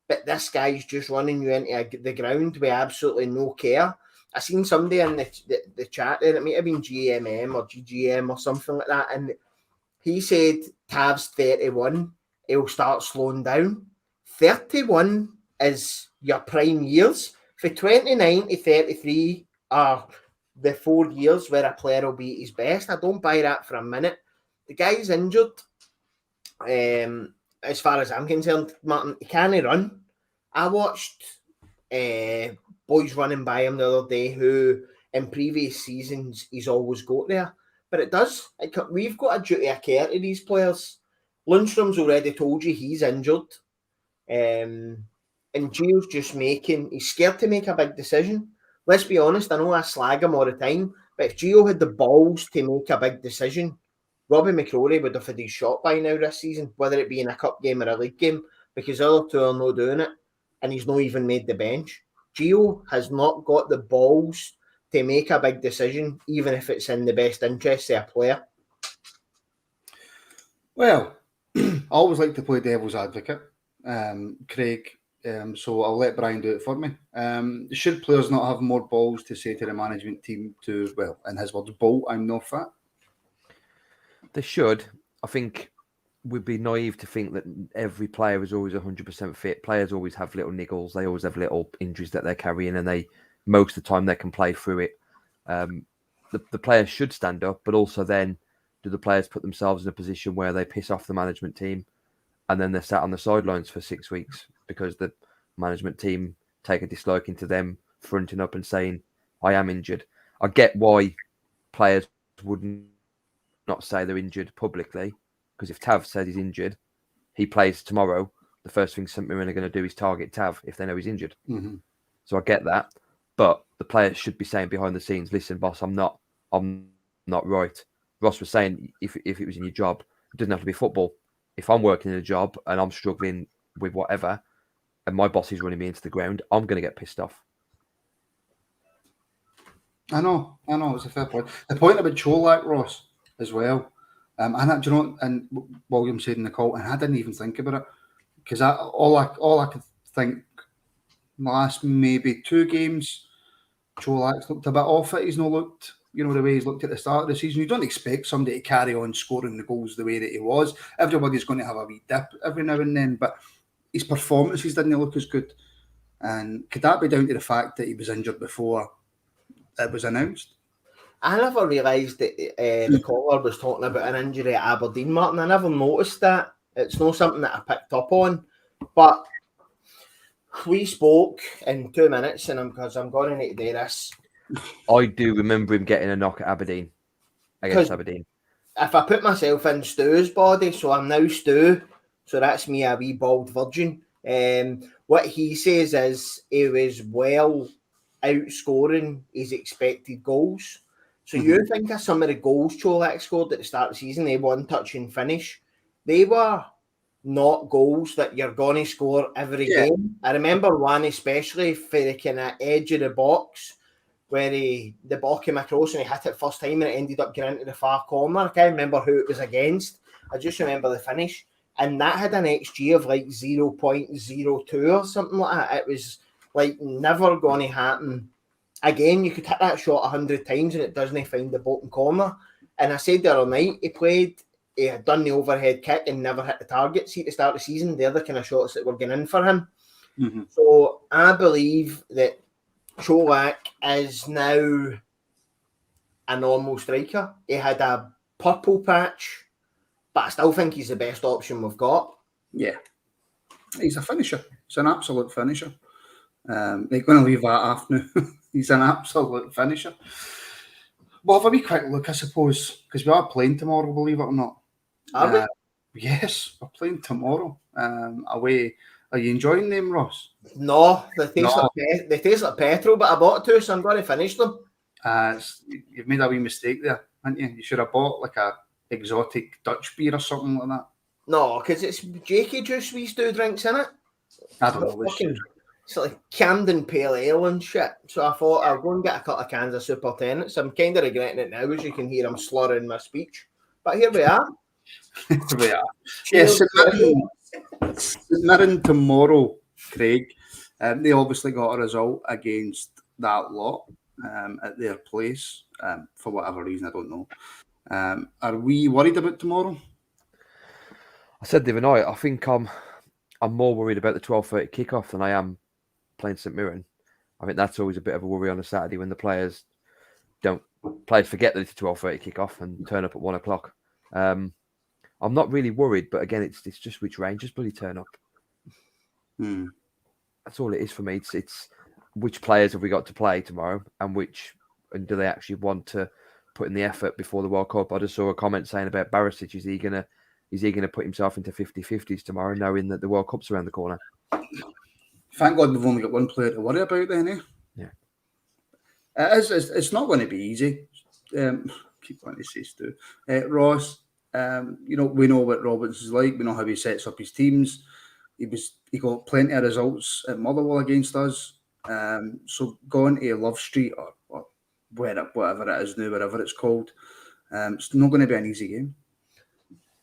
Speaker 3: but this guy's just running you into the ground with absolutely no care. I seen somebody in the chat there, it might have been GMM or GGM or something like that, and he said Tav's 31, he'll start slowing down. 31 is your prime years. For 29 to 33 are the 4 years where a player will be at his best. I don't buy that for a minute. The guy's injured. As far as I'm concerned, Martin, he can't run. I watched boys running by him the other day who in previous seasons he's always got there. But it does. We've got a duty of care to these players. Lundstrom's already told you he's injured. And Gio's just he's scared to make a big decision. Let's be honest, I know I slag him all the time, but if Gio had the balls to make a big decision, Robbie McCrory would have had his shot by now this season, whether it be in a cup game or a league game, because the other two are not doing it, and he's not even made the bench. Gio has not got the balls to make a big decision, even if it's in the best interest of a player.
Speaker 1: Well, I always like to play devil's advocate, Craig, so I'll let Brian do it for me. Should players not have more balls to say to the management team to, well, in his words, bolt, I'm not fat?
Speaker 2: They should. I think we'd be naive to think that every player is always 100% fit. Players always have little niggles. They always have little injuries that they're carrying, and most of the time they can play through it. The players should stand up, but also then do the players put themselves in a position where they piss off the management team and then they're sat on the sidelines for 6 weeks because the management team take a dislike into them fronting up and saying, I am injured. I get why players would not say they're injured publicly, because if Tav says he's injured, he plays tomorrow. The first thing St Mirren are going to do is target Tav if they know he's injured.
Speaker 1: Mm-hmm.
Speaker 2: So I get that. But the players should be saying behind the scenes, listen, boss, I'm not right. Ross was saying if it was in your job, it doesn't have to be football. If I'm working in a job and I'm struggling with whatever and my boss is running me into the ground, I'm going to get pissed off.
Speaker 1: I know, it's a fair point. The point about Cholak, Ross, as well, and do you know, and William said in the call, and I didn't even think about it, because all I could think last maybe 2 games, Cholak's looked a bit off it. He's not looked, the way he's looked at the start of the season. You don't expect somebody to carry on scoring the goals the way that he was. Everybody's going to have a wee dip every now and then, but his performances didn't look as good. And could that be down to the fact that he was injured before it was announced?
Speaker 3: I never realised that the caller was talking about an injury at Aberdeen, Martin. I never noticed that. It's not something that I picked up on. But we spoke in 2 minutes, and because I'm going to need to do this.
Speaker 2: I do remember him getting a knock at Aberdeen, against Aberdeen.
Speaker 3: If I put myself in Stu's body, so I'm now Stu, so that's me, a wee bald virgin. What he says is he was well outscoring his expected goals. So you think of some of the goals Cholak scored at the start of the season, they one touch and finish. They were not goals that you're going to score every game. I remember one especially for the kind of edge of the box where the ball came across and he hit it first time and it ended up getting into the far corner. I can't remember who it was against. I just remember the finish. And that had an XG of like 0.02 or something like that. It was like never going to happen. Again, you could hit that shot 100 times and it doesn't find the bottom corner. And I said the other night, he had done the overhead kick and never hit the target. See, at the start of the season, they're the kind of shots that were going in for him. Mm-hmm. So I believe that Cholak is now a normal striker. He had a purple patch, but I still think he's the best option we've got.
Speaker 1: Yeah. He's a finisher. He's an absolute finisher. They're going to leave that off now. He's an absolute finisher. Well, have a wee quick look, I suppose, because we are playing tomorrow, believe it or not.
Speaker 3: Are we?
Speaker 1: Yes, we're playing tomorrow away. Are you enjoying them, Ross?
Speaker 3: No, they taste like petrol, but I bought 2, so I'm going to finish them.
Speaker 1: You've made a wee mistake there, haven't you? You should have bought like a exotic Dutch beer or something like that.
Speaker 3: No, because it's Jakey juice we do drinks in it.
Speaker 1: I don't know.
Speaker 3: It's like Camden Pale Ale and shit. So I thought I'll go and get a couple of cans of Supertenants. I'm kind of regretting it now, as you can hear I'm slurring my speech. But here we are.
Speaker 1: We are. Yes, St Mirren tomorrow, Craig. They obviously got a result against that lot at their place for whatever reason, I don't know. Are we worried about tomorrow?
Speaker 2: I said the other night, I think I'm more worried about the 12:30 kickoff than I am playing St Mirren. I think that's always a bit of a worry on a Saturday when the players forget that it's a 12:30 kickoff and turn up at 1 o'clock. I'm not really worried, but again, it's just which Rangers bloody turn up. That's all it is for me. It's which players have we got to play tomorrow, and do they actually want to put in the effort before the World Cup? I just saw a comment saying about Barisic. Is he gonna put himself into 50-50s tomorrow, knowing that the World Cup's around the corner?
Speaker 1: Thank God we've only got one player to worry about then, eh?
Speaker 2: Yeah.
Speaker 1: It's not going to be easy. Keep wanting to say Stu. Ross, we know what Roberts is like. We know how he sets up his teams. He got plenty of results at Motherwell against us. So going to Love Street or whatever it is now, whatever it's called, it's not going to be an easy game.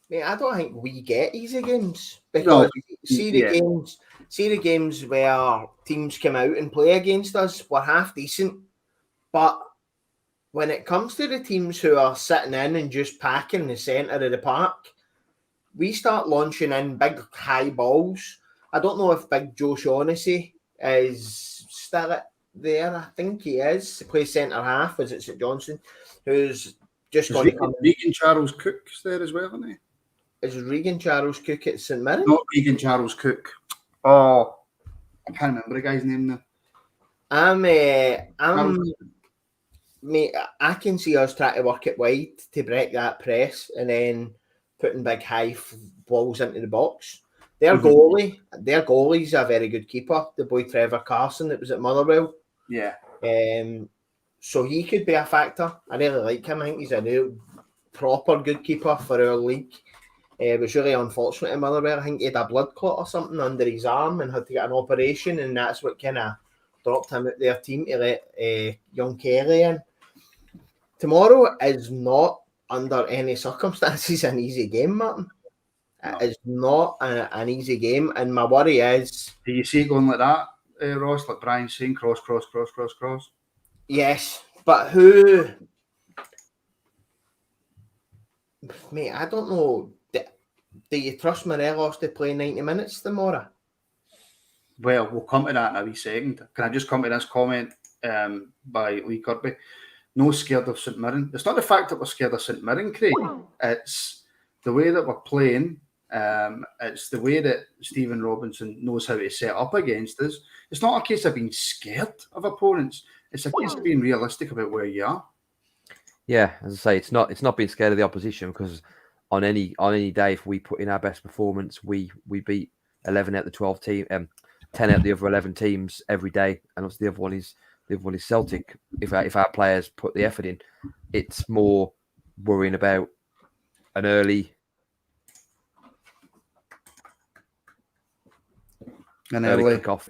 Speaker 3: Mate, I don't think we get easy games because see the games where teams come out and play against us, we're half decent. But when it comes to the teams who are sitting in and just packing the centre of the park, we start launching in big high balls. I don't know if Big Joe Shaughnessy is still there. I think he is. He plays centre half, as it's at Johnson, who's just going to come.
Speaker 1: Regan Charles Cook's there as well, isn't he?
Speaker 3: Is Regan Charles Cook at St Mirren?
Speaker 1: Not Regan Charles Cook. Oh, I can't remember the guy's name now.
Speaker 3: Mate, I can see us trying to work it wide to break that press and then putting big high balls into the box. Their goalie's a very good keeper, the boy Trevor Carson that was at Motherwell.
Speaker 1: Yeah.
Speaker 3: So he could be a factor. I really like him. I think he's a new proper good keeper for our league. It was really unfortunate in Motherwell. I think he had a blood clot or something under his arm and had to get an operation, and that's what kind of dropped him out their team to let young Kelly in. Tomorrow is not, under any circumstances, an easy game, Martin. No. It is not an easy game, and my worry is...
Speaker 1: Do you see it going like that, Ross? Like Brian's saying, cross?
Speaker 3: Yes, but who... Mate, I don't know. Do you trust Morelos to play 90 minutes tomorrow?
Speaker 1: Well, we'll come to that in a wee second. Can I just come to this comment by Lee Kirby? No scared of St Mirren. It's not the fact that we're scared of St Mirren, Craig. It's the way that we're playing. It's the way that Stephen Robinson knows how to set up against us. It's not a case of being scared of opponents. It's a case of being realistic about where you are.
Speaker 2: Yeah, as I say, it's not being scared of the opposition, because on any day, if we put in our best performance, we beat 11 out of the 12 team, 10 out of the other 11 teams every day, and obviously the other one is Celtic. If our players put the effort in, it's more worrying about an early kickoff,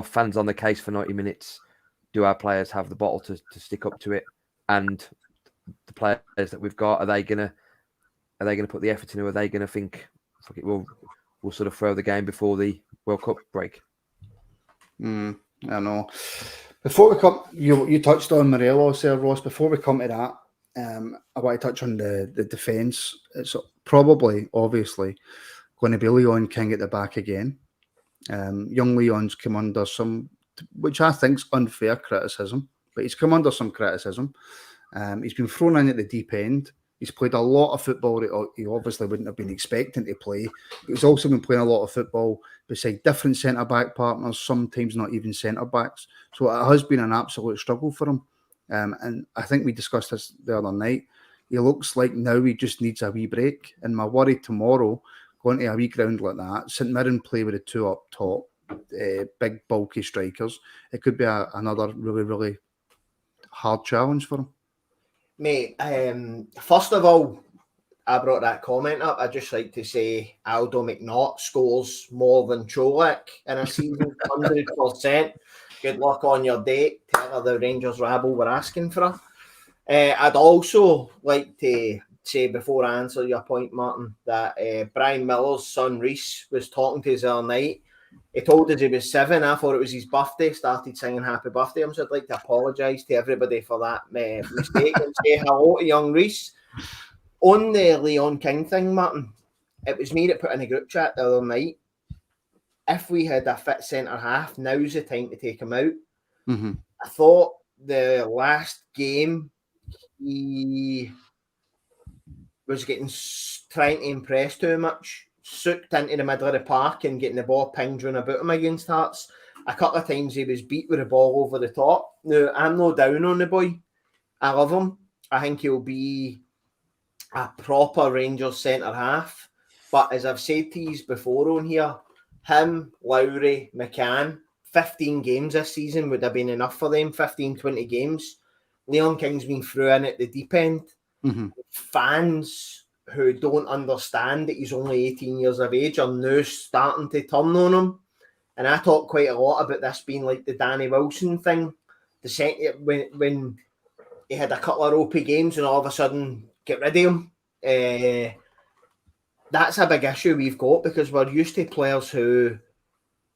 Speaker 2: fans on the case for 90 minutes. Do our players have the bottle to stick up to it? And the players that we've got, are they gonna put the effort in, or are they gonna think, fuck it, we'll sort of throw the game before the World Cup break?
Speaker 1: I know. Before we come, you touched on Morelos there, Ross. Before we come to that, I want to touch on the defence. It's probably, obviously, going to be Leon King at the back again. Young Leon's come under some, which I think is unfair criticism, but he's come under some criticism. He's been thrown in at the deep end. He's played a lot of football that he obviously wouldn't have been expecting to play. He's also been playing a lot of football beside different centre-back partners, sometimes not even centre-backs. So it has been an absolute struggle for him. And I think we discussed this the other night. He looks like now he just needs a wee break. And my worry tomorrow, going to a wee ground like that, St Mirren play with the two up top, big bulky strikers. It could be another really, really hard challenge for him.
Speaker 3: Mate, first of all, I brought that comment up, I'd just like to say Aldo McNaught scores more than Cholak in a season, 100%. Good luck on your date. Tell her the Rangers Rabble were asking for her. I'd also like to say, before I answer your point, Martin, that Brian Miller's son Reese was talking to us the other night. He told us he was 7. I thought it was his birthday. Started singing happy birthday. So I'd like to apologise to everybody for that mistake and say hello to young Reese. On the Leon King thing, Martin, it was me that put in a group chat the other night. If we had a fit centre half, now's the time to take him out.
Speaker 1: Mm-hmm.
Speaker 3: I thought the last game he was trying to impress too much, soaked into the middle of the park and getting the ball pinged round about him against Hearts. A couple of times he was beat with the ball over the top. Now, I'm no down on the boy. I love him. I think he'll be a proper Rangers centre half. But as I've said to you before on here, him, Lowry, McCann, 15 games this season would have been enough for them, 15, 20 games. Leon King's been through in at the deep end.
Speaker 1: Mm-hmm.
Speaker 3: Fans who don't understand that he's only 18 years of age are now starting to turn on him. And I talk quite a lot about this being like the Danny Wilson thing. When he had a couple of ropey games and all of a sudden get rid of him. That's a big issue we've got because we're used to players who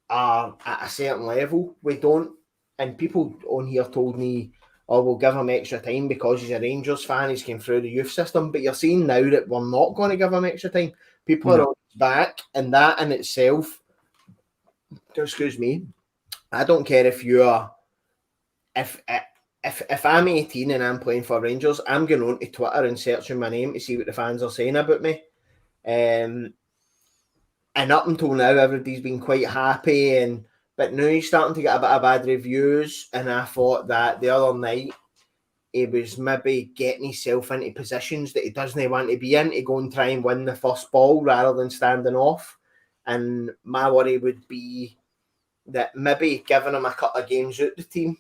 Speaker 3: are at a certain level. We don't. And people on here told me, oh, we'll give him extra time because he's a Rangers fan, he's came through the youth system. But you're seeing now that we're not going to give him extra time. People are on his back, and that in itself, excuse me, I don't care if you're, if I'm 18 and I'm playing for Rangers, I'm going on to Twitter and searching my name to see what the fans are saying about me. And up until now, everybody's been quite happy, but now he's starting to get a bit of bad reviews. And I thought that the other night he was maybe getting himself into positions that he doesn't want to be in to go and try and win the first ball rather than standing off. And my worry would be that maybe giving him a couple of games out the team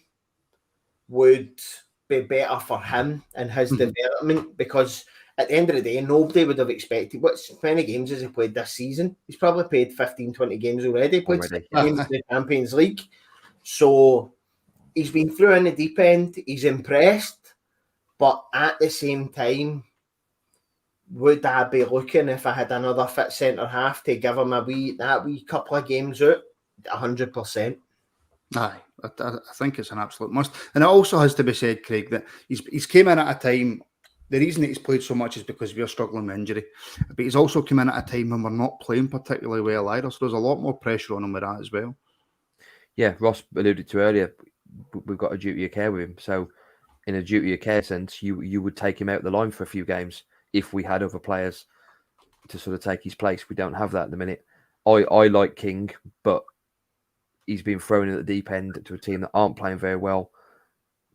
Speaker 3: would be better for him and his development, because at the end of the day, nobody would have expected. How many games has he played this season? He's probably played 15, 20 games already. Played 6 games in the Champions League. So he's been through in the deep end. He's impressed. But at the same time, would I be looking, if I had another fit centre half, to give him that wee couple of games out? 100%.
Speaker 1: Aye, I think it's an absolute must. And it also has to be said, Craig, that he's came in at a time. The reason that he's played so much is because we're struggling with injury. But he's also come in at a time when we're not playing particularly well either. So there's a lot more pressure on him with that as well.
Speaker 2: Yeah, Ross alluded to earlier, we've got a duty of care with him. So in a duty of care sense, you would take him out the line for a few games if we had other players to sort of take his place. We don't have that at the minute. I like King, but he's been thrown in at the deep end to a team that aren't playing very well,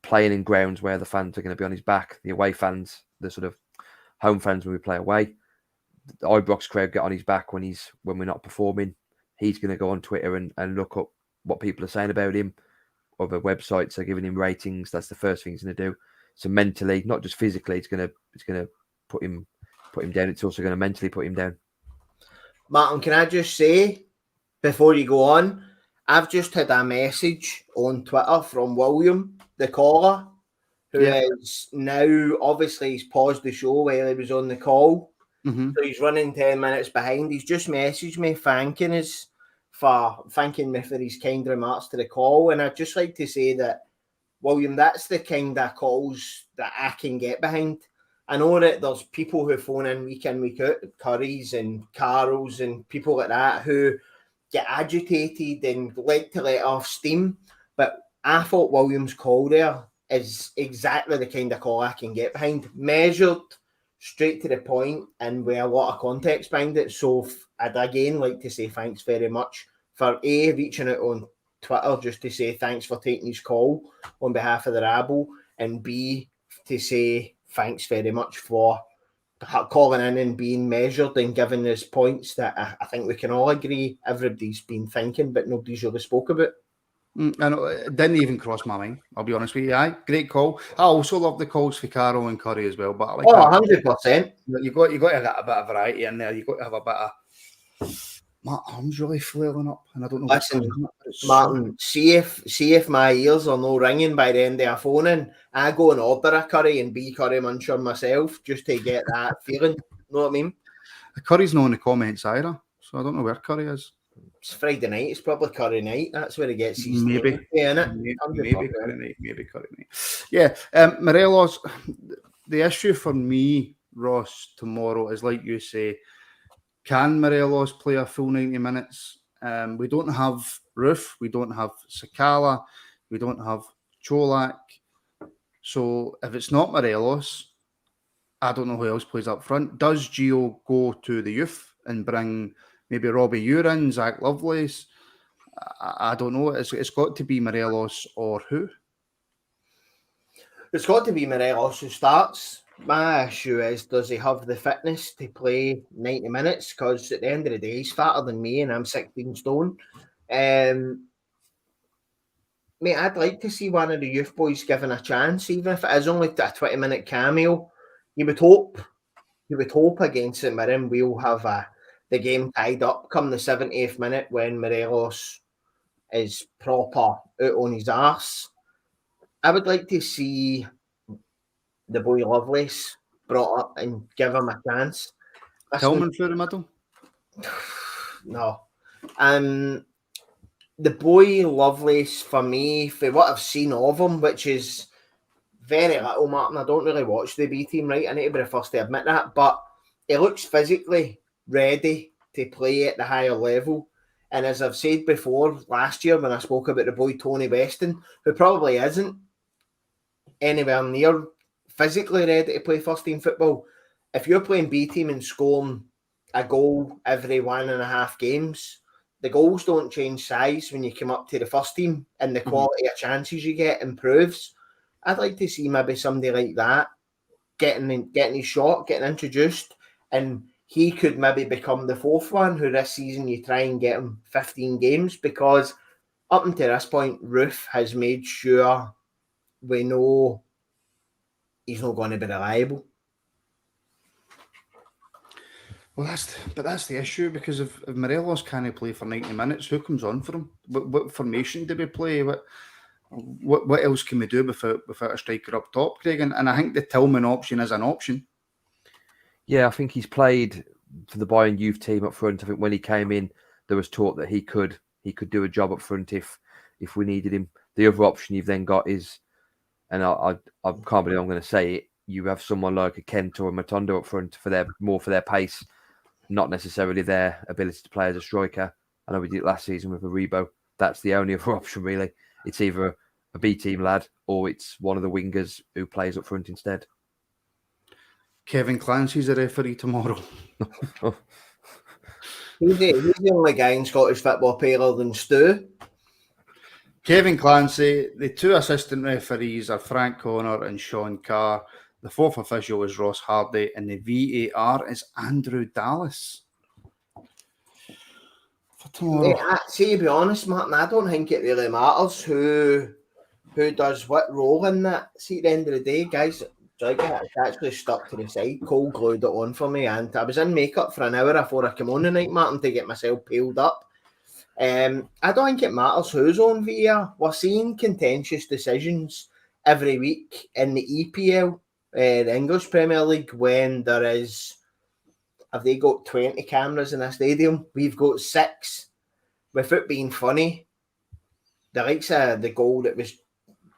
Speaker 2: playing in grounds where the fans are going to be on his back, the away fans, the sort of home fans when we play away. The Ibrox crowd get on his back when we're not performing. He's going to go on Twitter and look up what people are saying about him. Other websites are giving him ratings. That's the first thing he's going to do. So mentally, not just physically, it's going to put him down. It's also going to mentally put him down.
Speaker 3: Martin, can I just say before you go on, I've just had a message on Twitter from William, the caller, who is now, obviously, he's paused the show while he was on the call.
Speaker 1: Mm-hmm.
Speaker 3: So he's running 10 minutes behind. He's just messaged me thanking me for his kind remarks to the call. And I'd just like to say that, William, that's the kind of calls that I can get behind. I know that there's people who phone in, week out, Currys and Carrolls and people like that who get agitated and like to let off steam. But I thought William's call there is exactly the kind of call I can get behind. Measured, straight to the point, and with a lot of context behind it. So I'd again like to say thanks very much for A, reaching out on Twitter just to say thanks for taking his call on behalf of the Rabble, and B, to say thanks very much for calling in and being measured and giving us points that I think we can all agree everybody's been thinking, but nobody's really spoke about.
Speaker 1: I know, it didn't even cross my mind, I'll be honest with you. Aye, great call. I also love the calls for Carroll and Curry as well, but I like that.
Speaker 3: 100%.
Speaker 1: You've got to have a bit of variety in there. You've got to have a bit of... My arm's really flailing up, and I don't know what's
Speaker 3: Listen,
Speaker 1: causing it, but it's
Speaker 3: Martin, see if my ears are no ringing by the end of a phone in, I go and order a curry and be curry muncher myself just to get that feeling. Know what I mean?
Speaker 1: The Curry's not in the comments either, so I don't know where Curry is.
Speaker 3: It's Friday night. It's probably curry night. That's where he gets his
Speaker 1: Maybe.
Speaker 3: Maybe
Speaker 1: Maybe Curry night. Yeah, Morelos, the issue for me, Ross, tomorrow is like you say, can Morelos play a full 90 minutes? We don't have Roof, we don't have Sakala, we don't have Cholak. So if it's not Morelos, I don't know who else plays up front. Does Gio go to the youth and bring maybe Robbie Urin, Zach Lovelace? I don't know. It's got to be Morelos or who?
Speaker 3: It's got to be Morelos who starts. My issue is, does he have the fitness to play 90 minutes? Because at the end of the day, he's fatter than me and I'm 16 stone. Mate, I'd like to see one of the youth boys given a chance, even if it is only a 20-minute cameo. You would hope against St Mirren we'll have the game tied up come the 70th minute when Morelos is proper out on his arse. I would like to see the boy Lovelace brought up and give him a chance.
Speaker 1: Tillman through the middle?
Speaker 3: No. The boy Lovelace, for me, for what I've seen of him, which is very little, Martin, I don't really watch the B team, right? I need to be the first to admit that, but he looks physically ready to play at the higher level. And as I've said before, last year when I spoke about the boy Tony Weston, who probably isn't anywhere near physically ready to play first team football, if you're playing B team and scoring a goal every 1.5 games, the goals don't change size when you come up to the first team, and the quality of chances you get improves. I'd like to see maybe somebody like that getting his shot, getting introduced, and he could maybe become the fourth one who this season you try and get him 15 games, because up until this point, Roof has made sure we know he's not going to be reliable.
Speaker 1: Well, that's the issue, because if Morelos can't play for 90 minutes, who comes on for him? What formation do we play? What else can we do without a striker up top, Craig? And I think the Tillman option is an option.
Speaker 2: Yeah, I think he's played for the Bayern youth team up front. I think when he came in, there was talk that he could do a job up front if we needed him. The other option you've then got is, and I can't believe I'm going to say it, you have someone like a Kent or a Matondo up front for their pace, not necessarily their ability to play as a striker. I know we did it last season with Aribo. That's the only other option, really. It's either a B team lad or it's one of the wingers who plays up front instead.
Speaker 1: Kevin Clancy's the referee tomorrow.
Speaker 3: He's the only guy in Scottish football paler than Stu.
Speaker 1: Kevin Clancy. The two assistant referees are Frank Connor and Sean Carr. The fourth official is Ross Hardy, and the VAR is Andrew Dallas. For tomorrow.
Speaker 3: See, to be honest, Martin, I don't think it really matters who does what role in that. See, at the end of the day, guys, it's actually stuck to the side. Cole glued it on for me, and I was in makeup for an hour before I came on tonight, Martin, to get myself peeled up. I don't think it matters who's on VAR. We're seeing contentious decisions every week in the EPL, the English Premier League, when there is, have they got 20 cameras in a stadium? We've got 6. With it being funny, the likes of the goal that was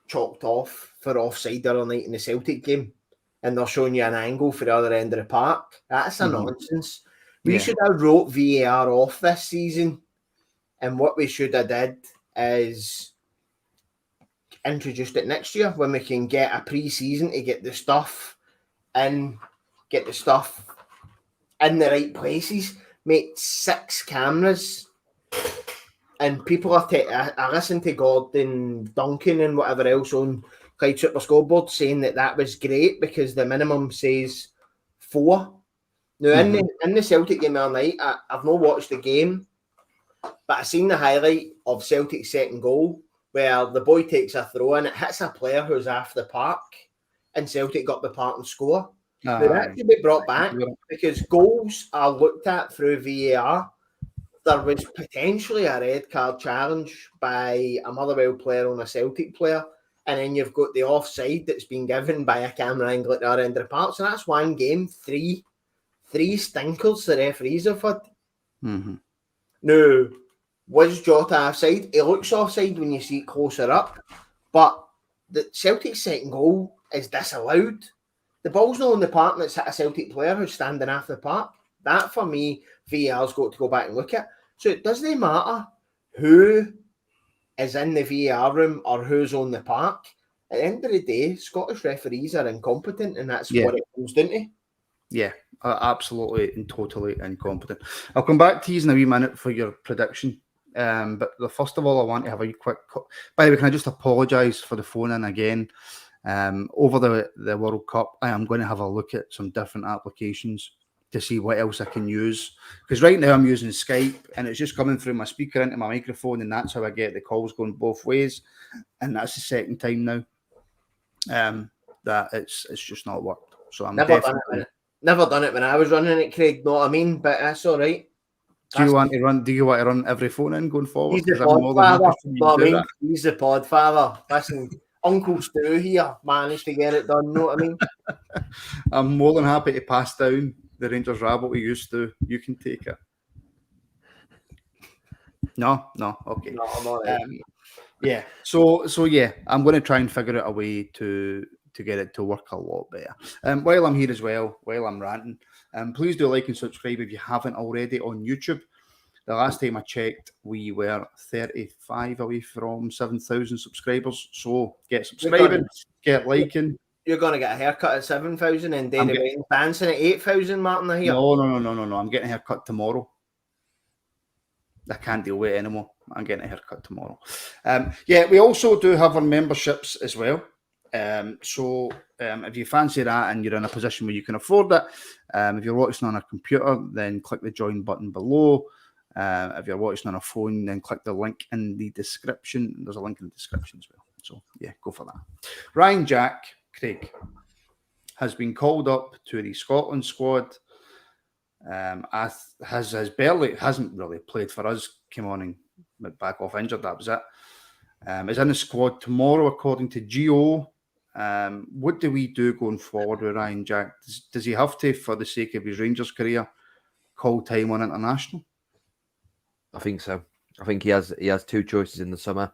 Speaker 3: chalked off for offside the other night in the Celtic game, and they're showing you an angle for the other end of the park. That's a nonsense. We should have wrote VAR off this season, and what we should have did is introduced it next year when we can get a pre-season to get the stuff in the right places. Mate, 6 cameras. And people are I listened to Gordon Duncan and whatever else on Clyde Super Scoreboard saying that was great because the minimum says 4. Now, in the Celtic game the other night, I've not watched the game, but I seen the highlight of Celtic's second goal where the boy takes a throw and it hits a player who's off the park, and Celtic got the park and score. Now, that should be brought back because goals are looked at through VAR. There was potentially a red card challenge by a Motherwell player on a Celtic player, and then you've got the offside that's been given by a camera angle at the other end of the park. So that's one game, three stinkers the referees have had.
Speaker 1: Mm-hmm.
Speaker 3: Now, was Jota offside? He looks offside when you see it closer up, but the Celtic's second goal is disallowed. The ball's not on the park and it's hit a Celtic player who's standing off the park. That, for me, VAR's got to go back and look at. So it doesn't matter who is in the VAR room or who's on the park. At the end of the day, Scottish referees are incompetent, and that's what it comes down to.
Speaker 1: Yeah, absolutely and totally incompetent. I'll come back to you in a wee minute for your prediction. But first of all, I want to have a quick... By the way, can I just apologise for the phone in again? Over the World Cup, I am going to have a look at some different applications to see what else I can use. Because right now I'm using Skype and it's just coming through my speaker into my microphone, and that's how I get the calls going both ways. And that's the second time now that it's just not worked. So I'm
Speaker 3: never done it when I was running it, Craig. Know what I mean? But that's all right.
Speaker 1: Do you want to run every phone in going forward?
Speaker 3: He's the podfather. He's the podfather. Listen, Uncle Stu here managed to get it done. Know what I mean?
Speaker 1: I'm more than happy to pass down the Rangers Rabble we used to. You can take it. No, okay.
Speaker 3: No, I'm all right.
Speaker 1: Yeah. So yeah, I'm going to try and figure out a way to get it to work a lot better. While I'm here as well, while I'm ranting, please do like and subscribe if you haven't already on YouTube. The last time I checked, we were 35 away from 7,000 subscribers. So get subscribing, get liking.
Speaker 3: You're going to get a haircut at 7,000 and Danny Wayne dancing at 8,000, Martin, I hear?
Speaker 1: No. I'm getting a haircut tomorrow. I can't deal with it anymore. I'm getting a haircut tomorrow. We also do have our memberships as well. So if you fancy that and you're in a position where you can afford it, if you're watching on a computer, then click the join button below. If you're watching on a phone, then click the link in the description. There's a link in the description as well. So yeah, go for that. Ryan Jack, Craig, has been called up to the Scotland squad. Hasn't really played for us. Came on and went back off injured. That was it. Is in the squad tomorrow, according to Gio. What do we do going forward with Ryan Jack? Does he have to, for the sake of his Rangers career, call time on international?
Speaker 2: I think so. I think he has two choices in the summer.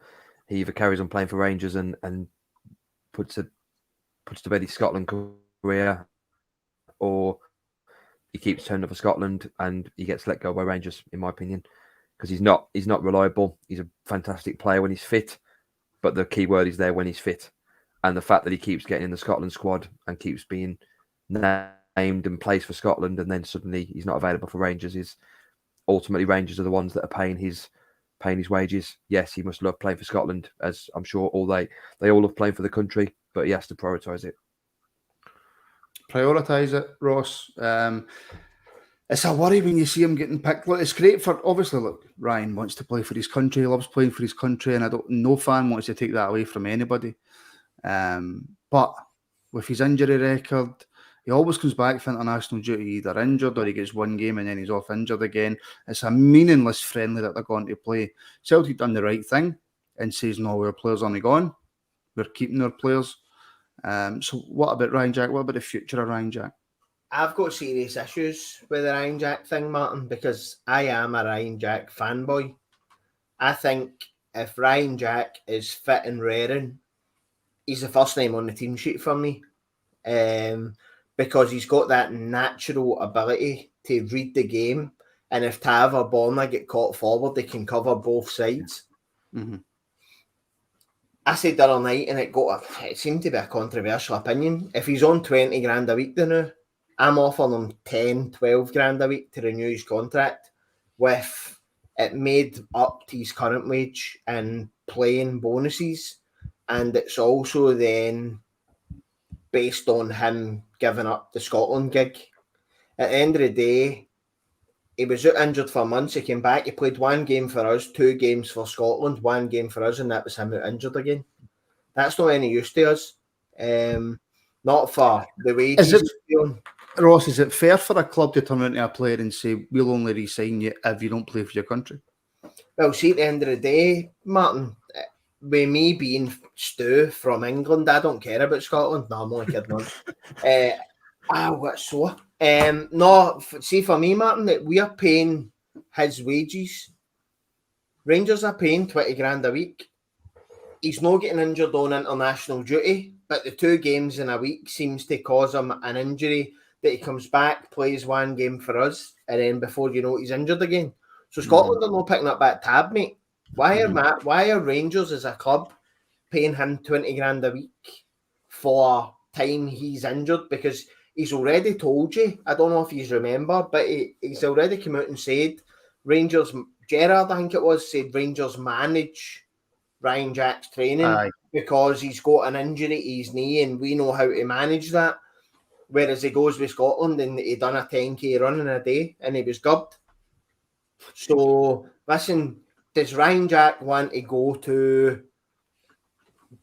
Speaker 2: He either carries on playing for Rangers and puts to bed his Scotland career, or he keeps turning up for Scotland and he gets let go by Rangers, in my opinion, because he's not reliable. He's a fantastic player when he's fit, but the key word is there when he's fit. And the fact that he keeps getting in the Scotland squad and keeps being named and plays for Scotland, and then suddenly he's not available for Rangers, is ultimately Rangers are the ones that are paying his wages. Yes, he must love playing for Scotland, as I'm sure they all love playing for the country, but he has to prioritise it.
Speaker 1: Prioritise it, Ross. It's a worry when you see him getting picked. Look, it's great for, obviously, look, Ryan wants to play for his country, he loves playing for his country, and no fan wants to take that away from anybody. But with his injury record, he always comes back for international duty either injured or he gets one game and then he's off injured again. It's a meaningless friendly that they're going to play. Celtic done the right thing and says, no, our players aren't gone. We're keeping our players. So what about Ryan Jack? What about the future of Ryan Jack?
Speaker 3: I've got serious issues with the Ryan Jack thing, Martin, because I am a Ryan Jack fanboy. I think if Ryan Jack is fit and raring, he's the first name on the team sheet for me. Because he's got that natural ability to read the game. And if Tav or Borna get caught forward, they can cover both sides.
Speaker 1: Mm-hmm.
Speaker 3: I said the other night, and it seemed to be a controversial opinion. If he's on 20 grand a week now, I'm offering him 10, 12 grand a week to renew his contract with it made up to his current wage and playing bonuses. And it's also then based on him giving up the Scotland gig. At the end of the day, he was out injured for months. He came back. He played 1 game for us, 2 games for Scotland, 1 game for us, and that was him out injured again. That's not any use to us. Not for the wages.
Speaker 1: Ross, is it fair for a club to turn into a player and say, we'll only re-sign you if you don't play for your country?
Speaker 3: Well, see, at the end of the day, Martin, with me being Stu from England, I don't care about Scotland. No, I'm only kidding. What so? No, see, for me, Martin, that we are paying his wages. Rangers are paying 20 grand a week. He's not getting injured on international duty, but the 2 games in a week seems to cause him an injury that he comes back, plays 1 game for us, and then before you know it, he's injured again. So Scotland are not picking up that tab, mate. Why are Rangers as a club paying him 20 grand a week for time he's injured? Because he's already told you, I don't know if you remember, but he's already come out and said Rangers, Gerrard, I think it was, said Rangers manage Ryan Jack's training because he's got an injury to his knee and we know how to manage that. Whereas he goes with Scotland and he done a 10k run in a day and he was gubbed. So, listen, does Ryan Jack want to go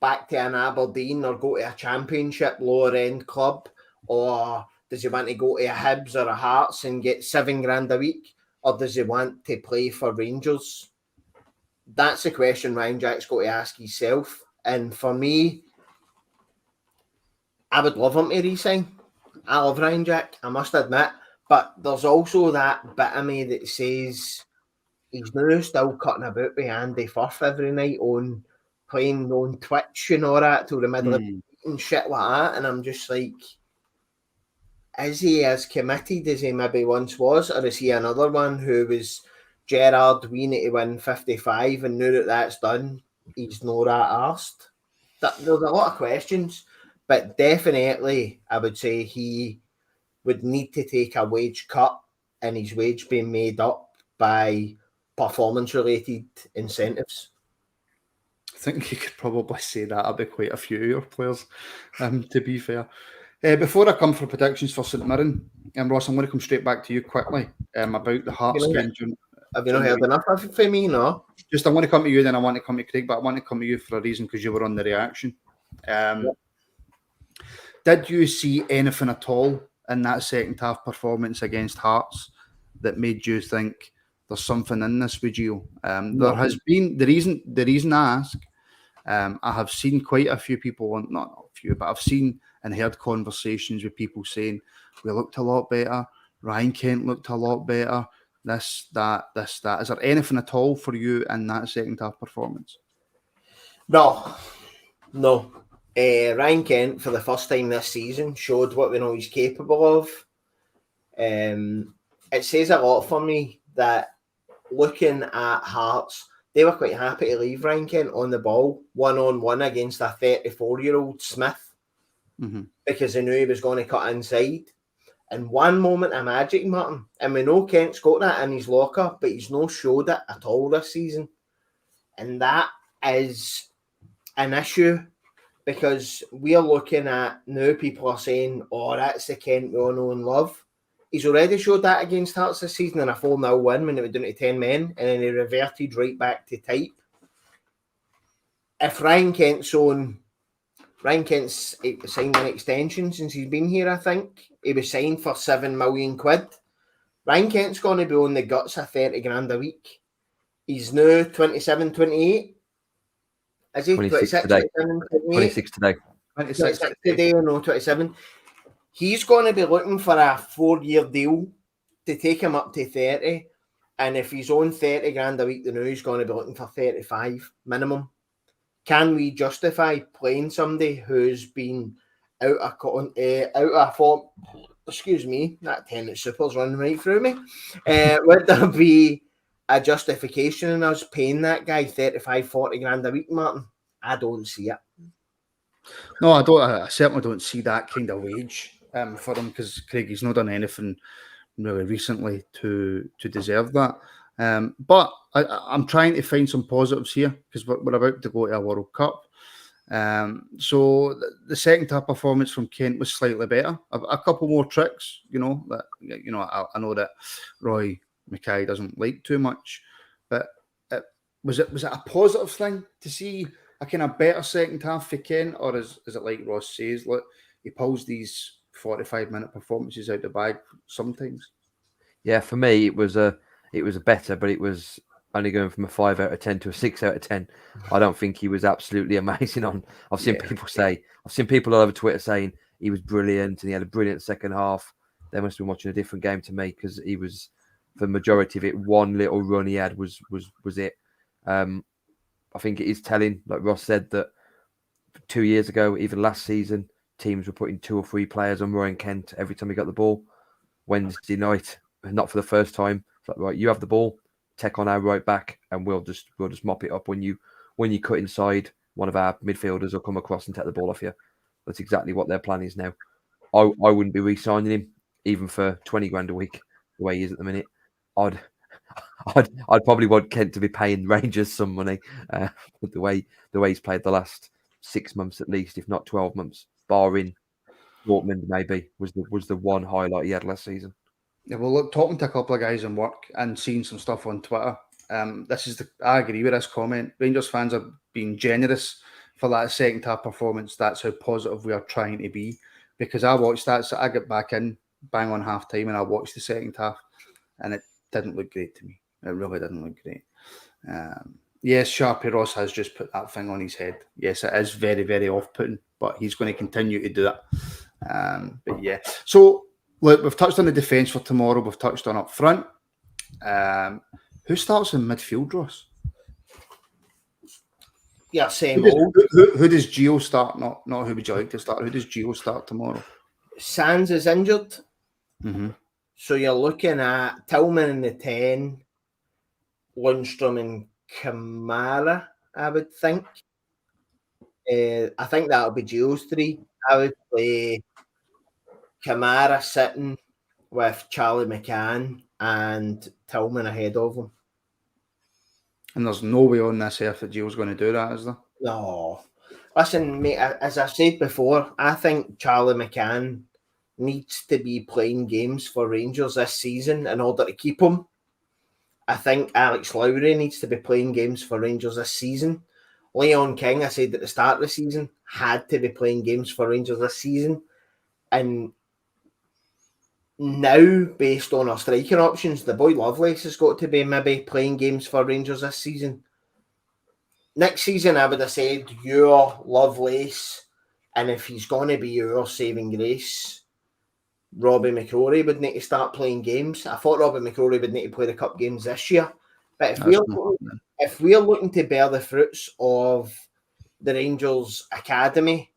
Speaker 3: back to an Aberdeen or go to a championship lower end club? Or does he want to go to a Hibs or a Hearts and get 7 grand a week? Or does he want to play for Rangers? That's the question Ryan Jack's got to ask himself. And for me, I would love him to resign. I love Ryan Jack, I must admit. But there's also that bit of me that says he's now still cutting about with Andy Firth every night on playing on Twitch and all that till the middle of the night and shit like that. And I'm just like, is he as committed as he maybe once was? Or is he another one who was Gerrard, we need to win 55 and now that that's done, he's not that arsed? There's a lot of questions, but definitely I would say he would need to take a wage cut and his wage being made up by performance-related incentives.
Speaker 1: I think you could probably say that about quite a few of your players, to be fair. Before I come for predictions for St Mirren, Ross, I'm going to come straight back to you quickly about the Hearts game.
Speaker 3: Have you not heard enough from me, no?
Speaker 1: Just, I want to come to you, then I want to come to Craig, but I want to come to you for a reason because you were on the reaction. Did you see anything at all in that second half performance against Hearts that made you think there's something in this with Gio? There has been, the reason I ask, I have seen quite a few people, not a few, but I've seen and heard conversations with people saying, we looked a lot better, Ryan Kent looked a lot better, this, that. Is there anything at all for you in that second half performance?
Speaker 3: No. Ryan Kent, for the first time this season, showed what we know he's capable of. It says a lot for me that looking at Hearts, they were quite happy to leave Ryan Kent on the ball, 1-on-1 against a 34-year-old Smith, because they knew he was going to cut inside. And one moment of magic, Martin, and we know Kent's got that in his locker, but he's not showed it at all this season. And that is an issue, because we are looking at, now people are saying, oh, that's the Kent we all know and love. He's already showed that against Hearts this season in a 4-0 win when it was down to 10 men, and then he reverted right back to type. If Ryan Kent's signed an extension since he's been here, I think. He was signed for £7 million. Ryan Kent's going to be on the guts of 30 grand a week. He's now 27, 28. Is he?
Speaker 2: 26 today. 26 today.
Speaker 3: 26 today, no, 27. He's going to be looking for a 4-year deal to take him up to 30. And if he's on 30 grand a week, then now he's going to be looking for 35 minimum. Can we justify playing somebody who's been out of form? Excuse me, that tenant super's running right through me. Would there be a justification in us paying that guy 35, 40 grand a week, Martin? I don't see it.
Speaker 1: No, I don't. I certainly don't see that kind of wage for him, because Craig, he's not done anything really recently to deserve that. But I'm trying to find some positives here, because we're about to go to a World Cup. So the second half performance from Kent was slightly better. A couple more tricks, I know that Roy Mackay doesn't like too much. But was it a positive thing to see a kind of better second half for Ken, or is it like Ross says, look, he pulls these 45-minute performances out the bag sometimes?
Speaker 2: Yeah, for me it was a better, but it was only going from a 5 out of 10 to a 6 out of 10. I don't think he was absolutely amazing on. I've seen people all over Twitter saying he was brilliant and he had a brilliant second half. They must have been watching a different game to me, because he was, for the majority of it, one little run he had was it. I think it is telling, like Ross said, that 2 years ago, even last season, teams were putting 2 or 3 players on Ryan Kent every time he got the ball. Wednesday night, not for the first time. It's like, right, you have the ball, take on our right back, and we'll just mop it up when you cut inside. One of our midfielders will come across and take the ball off you. That's exactly what their plan is now. I wouldn't be re-signing him even for 20 grand a week the way he is at the minute. I'd probably want Kent to be paying Rangers some money with the way he's played the last 6 months at least, if not 12 months, barring Dortmund maybe was the one highlight he had last season.
Speaker 1: Yeah, well, look, talking to a couple of guys in work and seeing some stuff on Twitter, I agree with this comment. Rangers fans are being generous for that second half performance. That's how positive we are trying to be. Because I watched that, so I got back in bang on half time and I watched the second half, and it didn't look great to me. It really didn't look great. Yes, Sharpie Ross has just put that thing on his head. Yes, it is very, very off-putting, but he's going to continue to do that. But yeah, so look, we've touched on the defence for tomorrow. We've touched on up front. Who starts in midfield, Ross?
Speaker 3: Yeah, same
Speaker 1: old. Who does Gio start? Not who would you like to start? Who does Gio start tomorrow?
Speaker 3: Sands is injured.
Speaker 1: Mm-hmm.
Speaker 3: So you're looking at Tillman in the 10, Lundstrom and Kamara, I would think. I think that'll be Gio's 3. I would play Kamara sitting with Charlie McCann and Tillman ahead of him.
Speaker 1: And there's no way on this earth that Gio's going to do that, is there?
Speaker 3: No. Listen, mate, as I said before, I think Charlie McCann needs to be playing games for Rangers this season in order to keep him. I think Alex Lowry needs to be playing games for Rangers this season. Leon King, I said at the start of the season, had to be playing games for Rangers this season. And now, based on our striking options, the boy Lovelace has got to be maybe playing games for Rangers this season. Next season, I would have said your Lovelace, and if he's going to be your saving grace, Robbie McCrory would need to start playing games. I thought Robbie McCrory would need to play the cup games this year. But if we're looking to bear the fruits of the Rangers Academy,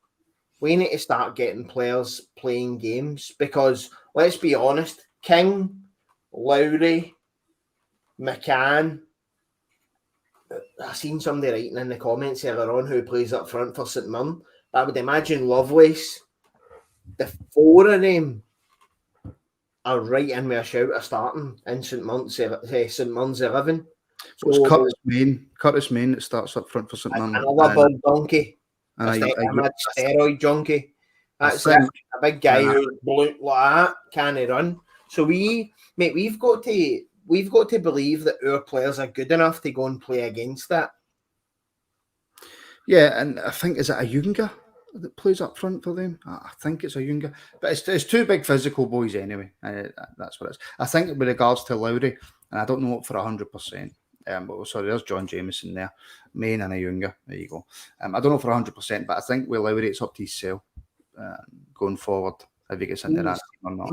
Speaker 3: we need to start getting players playing games, because let's be honest, King, Lowry, McCann, I seen somebody writing in the comments earlier on who plays up front for St Mirren. I would imagine Lovelace, the 4 of them are right in with a shout of starting in St Mirren's 11.
Speaker 1: So it's Curtis Main that starts up front for St Mirren.
Speaker 3: Another big donkey. And a steroid junkie. That's a big guy who like that can't run. So we've got to believe that our players are good enough to go and play against that.
Speaker 1: Yeah, and I think, is it a Junga that plays up front for them? I think it's a Junga. But it's 2 big physical boys anyway. That's what it is. I think with regards to Lowry, and I don't know it for 100%. But sorry, there's John Jameson there. Main and a Junga. There you go. I don't know for 100%, but I think with Lowry, it's up to his cell going forward, if he gets into that team or not.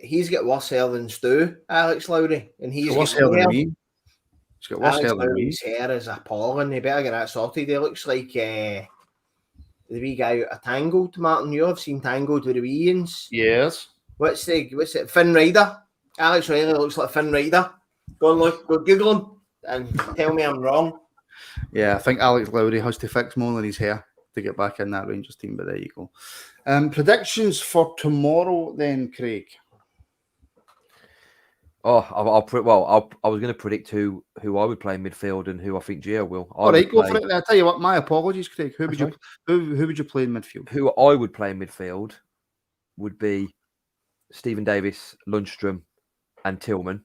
Speaker 3: He's got worse hair than Stu, Alex Lowry. And he's
Speaker 1: got worse hair than me. He's got worse hair than me.
Speaker 3: His hair is appalling. He better get that sorted. He looks like the wee guy out of Tangled, Martin. You have seen Tangled with the wee Ians?
Speaker 1: Yes.
Speaker 3: What's it? Finn Rider. Alex Riley looks like Finn Rider. Go Google him and tell me I'm wrong.
Speaker 1: Yeah, I think Alex Lowry has to fix more than his hair to get back in that Rangers team, but there you go. Predictions for tomorrow then, Craig?
Speaker 2: Oh, I was going to predict who I would play in midfield and who I think Gio will.
Speaker 1: All right, go for it. I'll tell you what, my apologies, Craig. Who would you play in midfield?
Speaker 2: Who I would play in midfield would be Stephen Davis, Lundstrom and Tillman.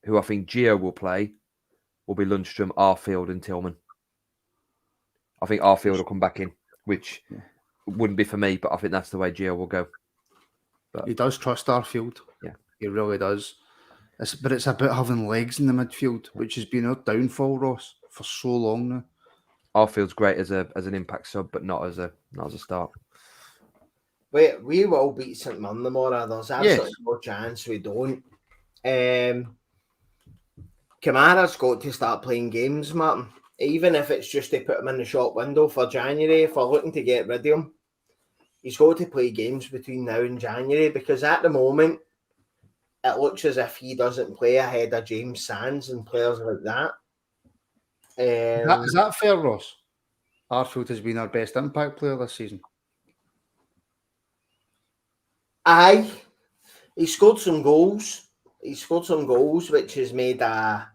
Speaker 2: who I think Gio will play will be Lundstrom, Arfield, and Tillman. I think Arfield will come back in, which wouldn't be for me, but I think that's the way Gio will go. But
Speaker 1: he does trust Arfield.
Speaker 2: Yeah.
Speaker 1: He really does. But it's about having legs in the midfield, which has been our downfall, Ross, for so long now.
Speaker 2: Arfield's great as an impact sub, but not as a start.
Speaker 3: We will beat St Mirren tomorrow. There's absolutely no chance we don't. Kamara's got to start playing games, Martin. Even if it's just to put him in the shop window for January, if we're looking to get rid of him, he's got to play games between now and January, because at the moment, it looks as if he doesn't play ahead of James Sands and players like that.
Speaker 1: Is that fair, Ross? Arfield has been our best impact player this season.
Speaker 3: Aye. He scored some goals. Which has made a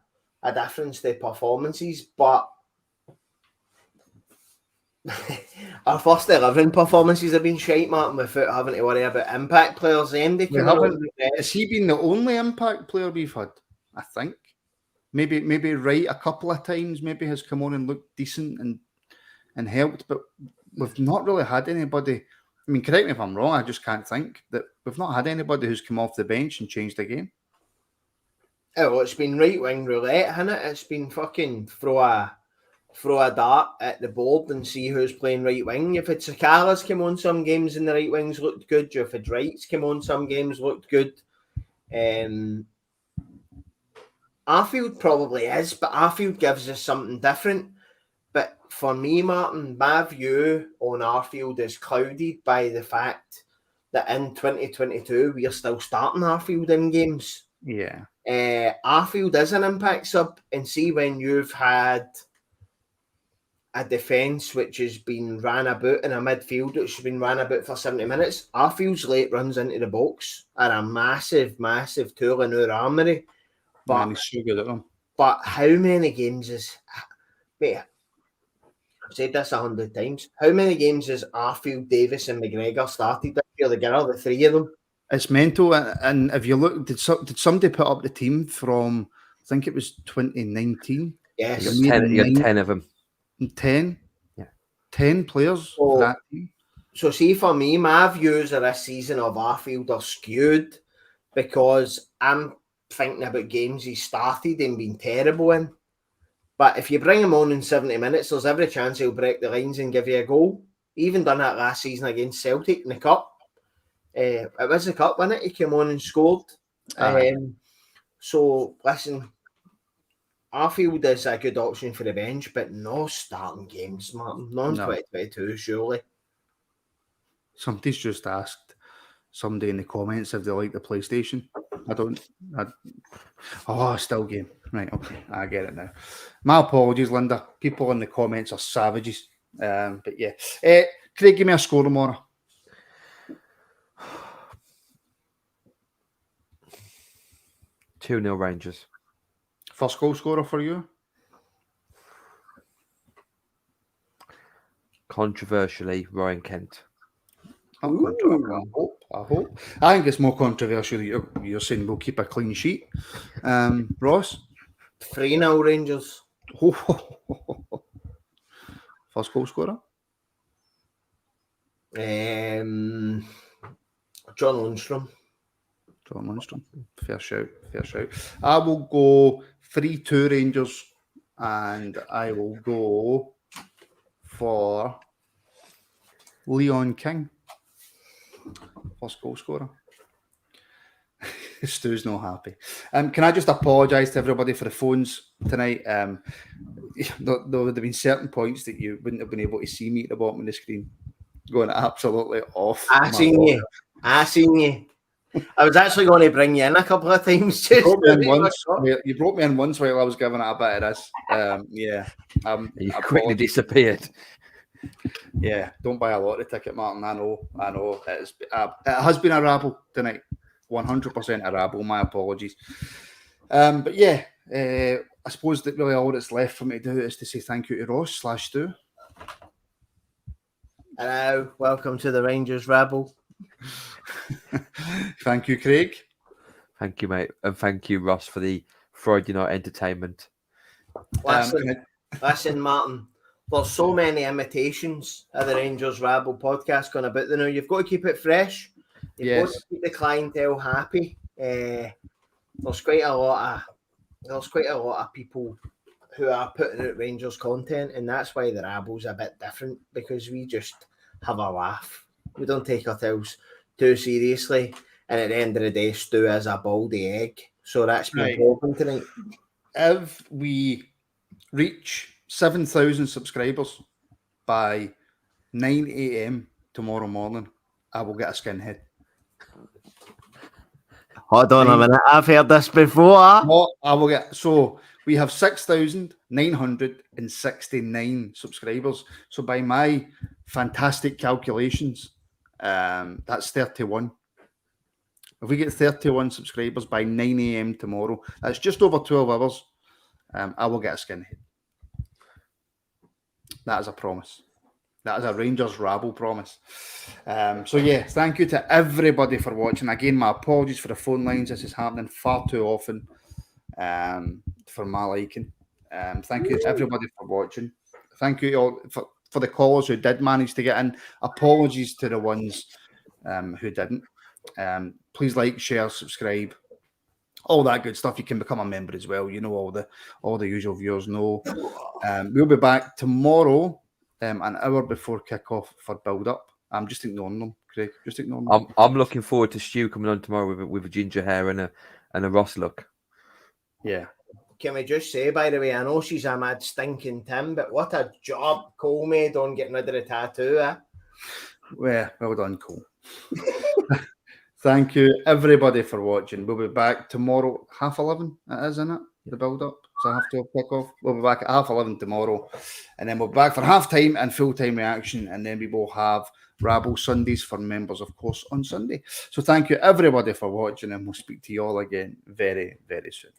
Speaker 3: difference to performances, but our first 11 performances have been shite, Martin, without having to worry about impact players.
Speaker 1: Has he been the only impact player we've had? I think. Maybe Wright a couple of times maybe has come on and looked decent and helped, but we've not really had anybody. I mean, correct me if I'm wrong, I just can't think that we've not had anybody who's come off the bench and changed the game.
Speaker 3: Oh, well, it's been right wing roulette, hasn't it? It's been fucking throw a dart at the board and see who's playing right wing. If it's Sakala's come on some games and the right wings looked good, if it's Wright's come on some games looked good. Arfield probably is, but Arfield gives us something different. But for me, Martin, my view on Arfield is clouded by the fact that in 2022 we are still starting Arfield in games.
Speaker 1: Yeah.
Speaker 3: Arfield is an impact sub, and see when you've had a defence which has been ran about in a midfield which has been ran about for 70 minutes, Arfield's late runs into the box are a massive, massive tool in our armoury. But
Speaker 1: Man, he's so good at them.
Speaker 3: But how many games is... Wait, I've said this 100 times. How many games has Arfield, Davis and McGregor started this year? The girl, the three of them.
Speaker 1: It's mental. And if you look, did somebody put up the team from, I think it was 2019?
Speaker 3: Yes.
Speaker 2: You had 10 of them.
Speaker 1: 10?
Speaker 2: Yeah.
Speaker 1: 10 players for that team.
Speaker 3: So see, for me, my views of this season of Arfield are skewed because I'm thinking about games he started and been terrible in. But if you bring him on in 70 minutes, there's every chance he'll break the lines and give you a goal. He even done that last season against Celtic in the Cup. It was the Cup, wasn't it? He came on and scored. So, listen, Arfield is a good option for the bench, but no starting games, Martin. Not in 2022, surely.
Speaker 1: Somebody's just asked somebody in the comments if they like the PlayStation. Still game. Right, okay, I get it now. My apologies, Linda. People in the comments are savages. But yeah. Craig, give me a score tomorrow.
Speaker 2: 2-0 Rangers.
Speaker 1: First goal scorer for you?
Speaker 2: Controversially, Ryan Kent.
Speaker 1: I hope. I think it's more controversial that you're saying we'll keep a clean sheet. Ross?
Speaker 3: 3-0 Rangers.
Speaker 1: First goal scorer?
Speaker 3: John Lundstrom.
Speaker 1: Fair shout. I will go 3-2 Rangers, and I will go for Leon King. First goal scorer. Stu's not happy. Can I just apologise to everybody for the phones tonight? There would have been certain points that you wouldn't have been able to see me at the bottom of the screen. Going absolutely off.
Speaker 3: I seen you. I was actually going to bring you in a couple of times.
Speaker 1: You brought me in once while I was giving it a bit of this.
Speaker 2: You quickly disappeared.
Speaker 1: Yeah, don't buy a lottery ticket, Martin. I know. It has been a rabble tonight. 100% a rabble. My apologies. But yeah, I suppose that really all that's left for me to do is to say thank you to Ross /Stu.
Speaker 3: Hello, welcome to the Rangers Rabble.
Speaker 1: Thank you, Craig.
Speaker 2: Thank you, mate, and thank you, Ross, for the Friday night entertainment.
Speaker 3: Listen, Martin. There's so many imitations of the Rangers Rabble podcast going about the now. You've got to keep it fresh. You've got to keep the clientele happy. There's quite a lot of people who are putting out Rangers content, and that's why the Rabble's a bit different, because we just have a laugh. We don't take ourselves too seriously, and at the end of the day, Stu is a baldy egg. So that's been proven tonight.
Speaker 1: If we reach 7,000 subscribers by 9 a.m. tomorrow morning, I will get a skinhead.
Speaker 3: Hold on a minute, I've heard this before.
Speaker 1: No, I will get. So we have 6,969 subscribers. So by my fantastic calculations, that's 31. If we get 31 subscribers by 9 a.m. tomorrow, that's just over 12 hours. I will get a skinhead. That is a promise. That is a Rangers Rabble promise. So yeah, thank you to everybody for watching. Again, my apologies for the phone lines. This is happening far too often for my liking. Thank you to everybody for watching. Thank you all for the callers who did manage to get in. Apologies to the ones who didn't. Please like, share, subscribe, all that good stuff. You can become a member as well. You know, all the usual viewers know. We'll be back tomorrow, an hour before kickoff for build up. I'm just ignoring them, Craig. Just ignoring them.
Speaker 2: I'm looking forward to Stu coming on tomorrow with a ginger hair and a Ross look.
Speaker 1: Yeah.
Speaker 3: Can we just say, by the way, I know she's a mad stinking Tim, but what a job Cole made on getting rid of the tattoo, eh?
Speaker 1: Well done, Cole. Thank you, everybody, for watching. We'll be back tomorrow, 11:30, it is, isn't it? The build-up. So I have to kick off. We'll be back at 11:30 tomorrow. And then we'll be back for half-time and full-time reaction. And then we will have Rabble Sundays for members, of course, on Sunday. So thank you, everybody, for watching. And we'll speak to you all again very, very soon.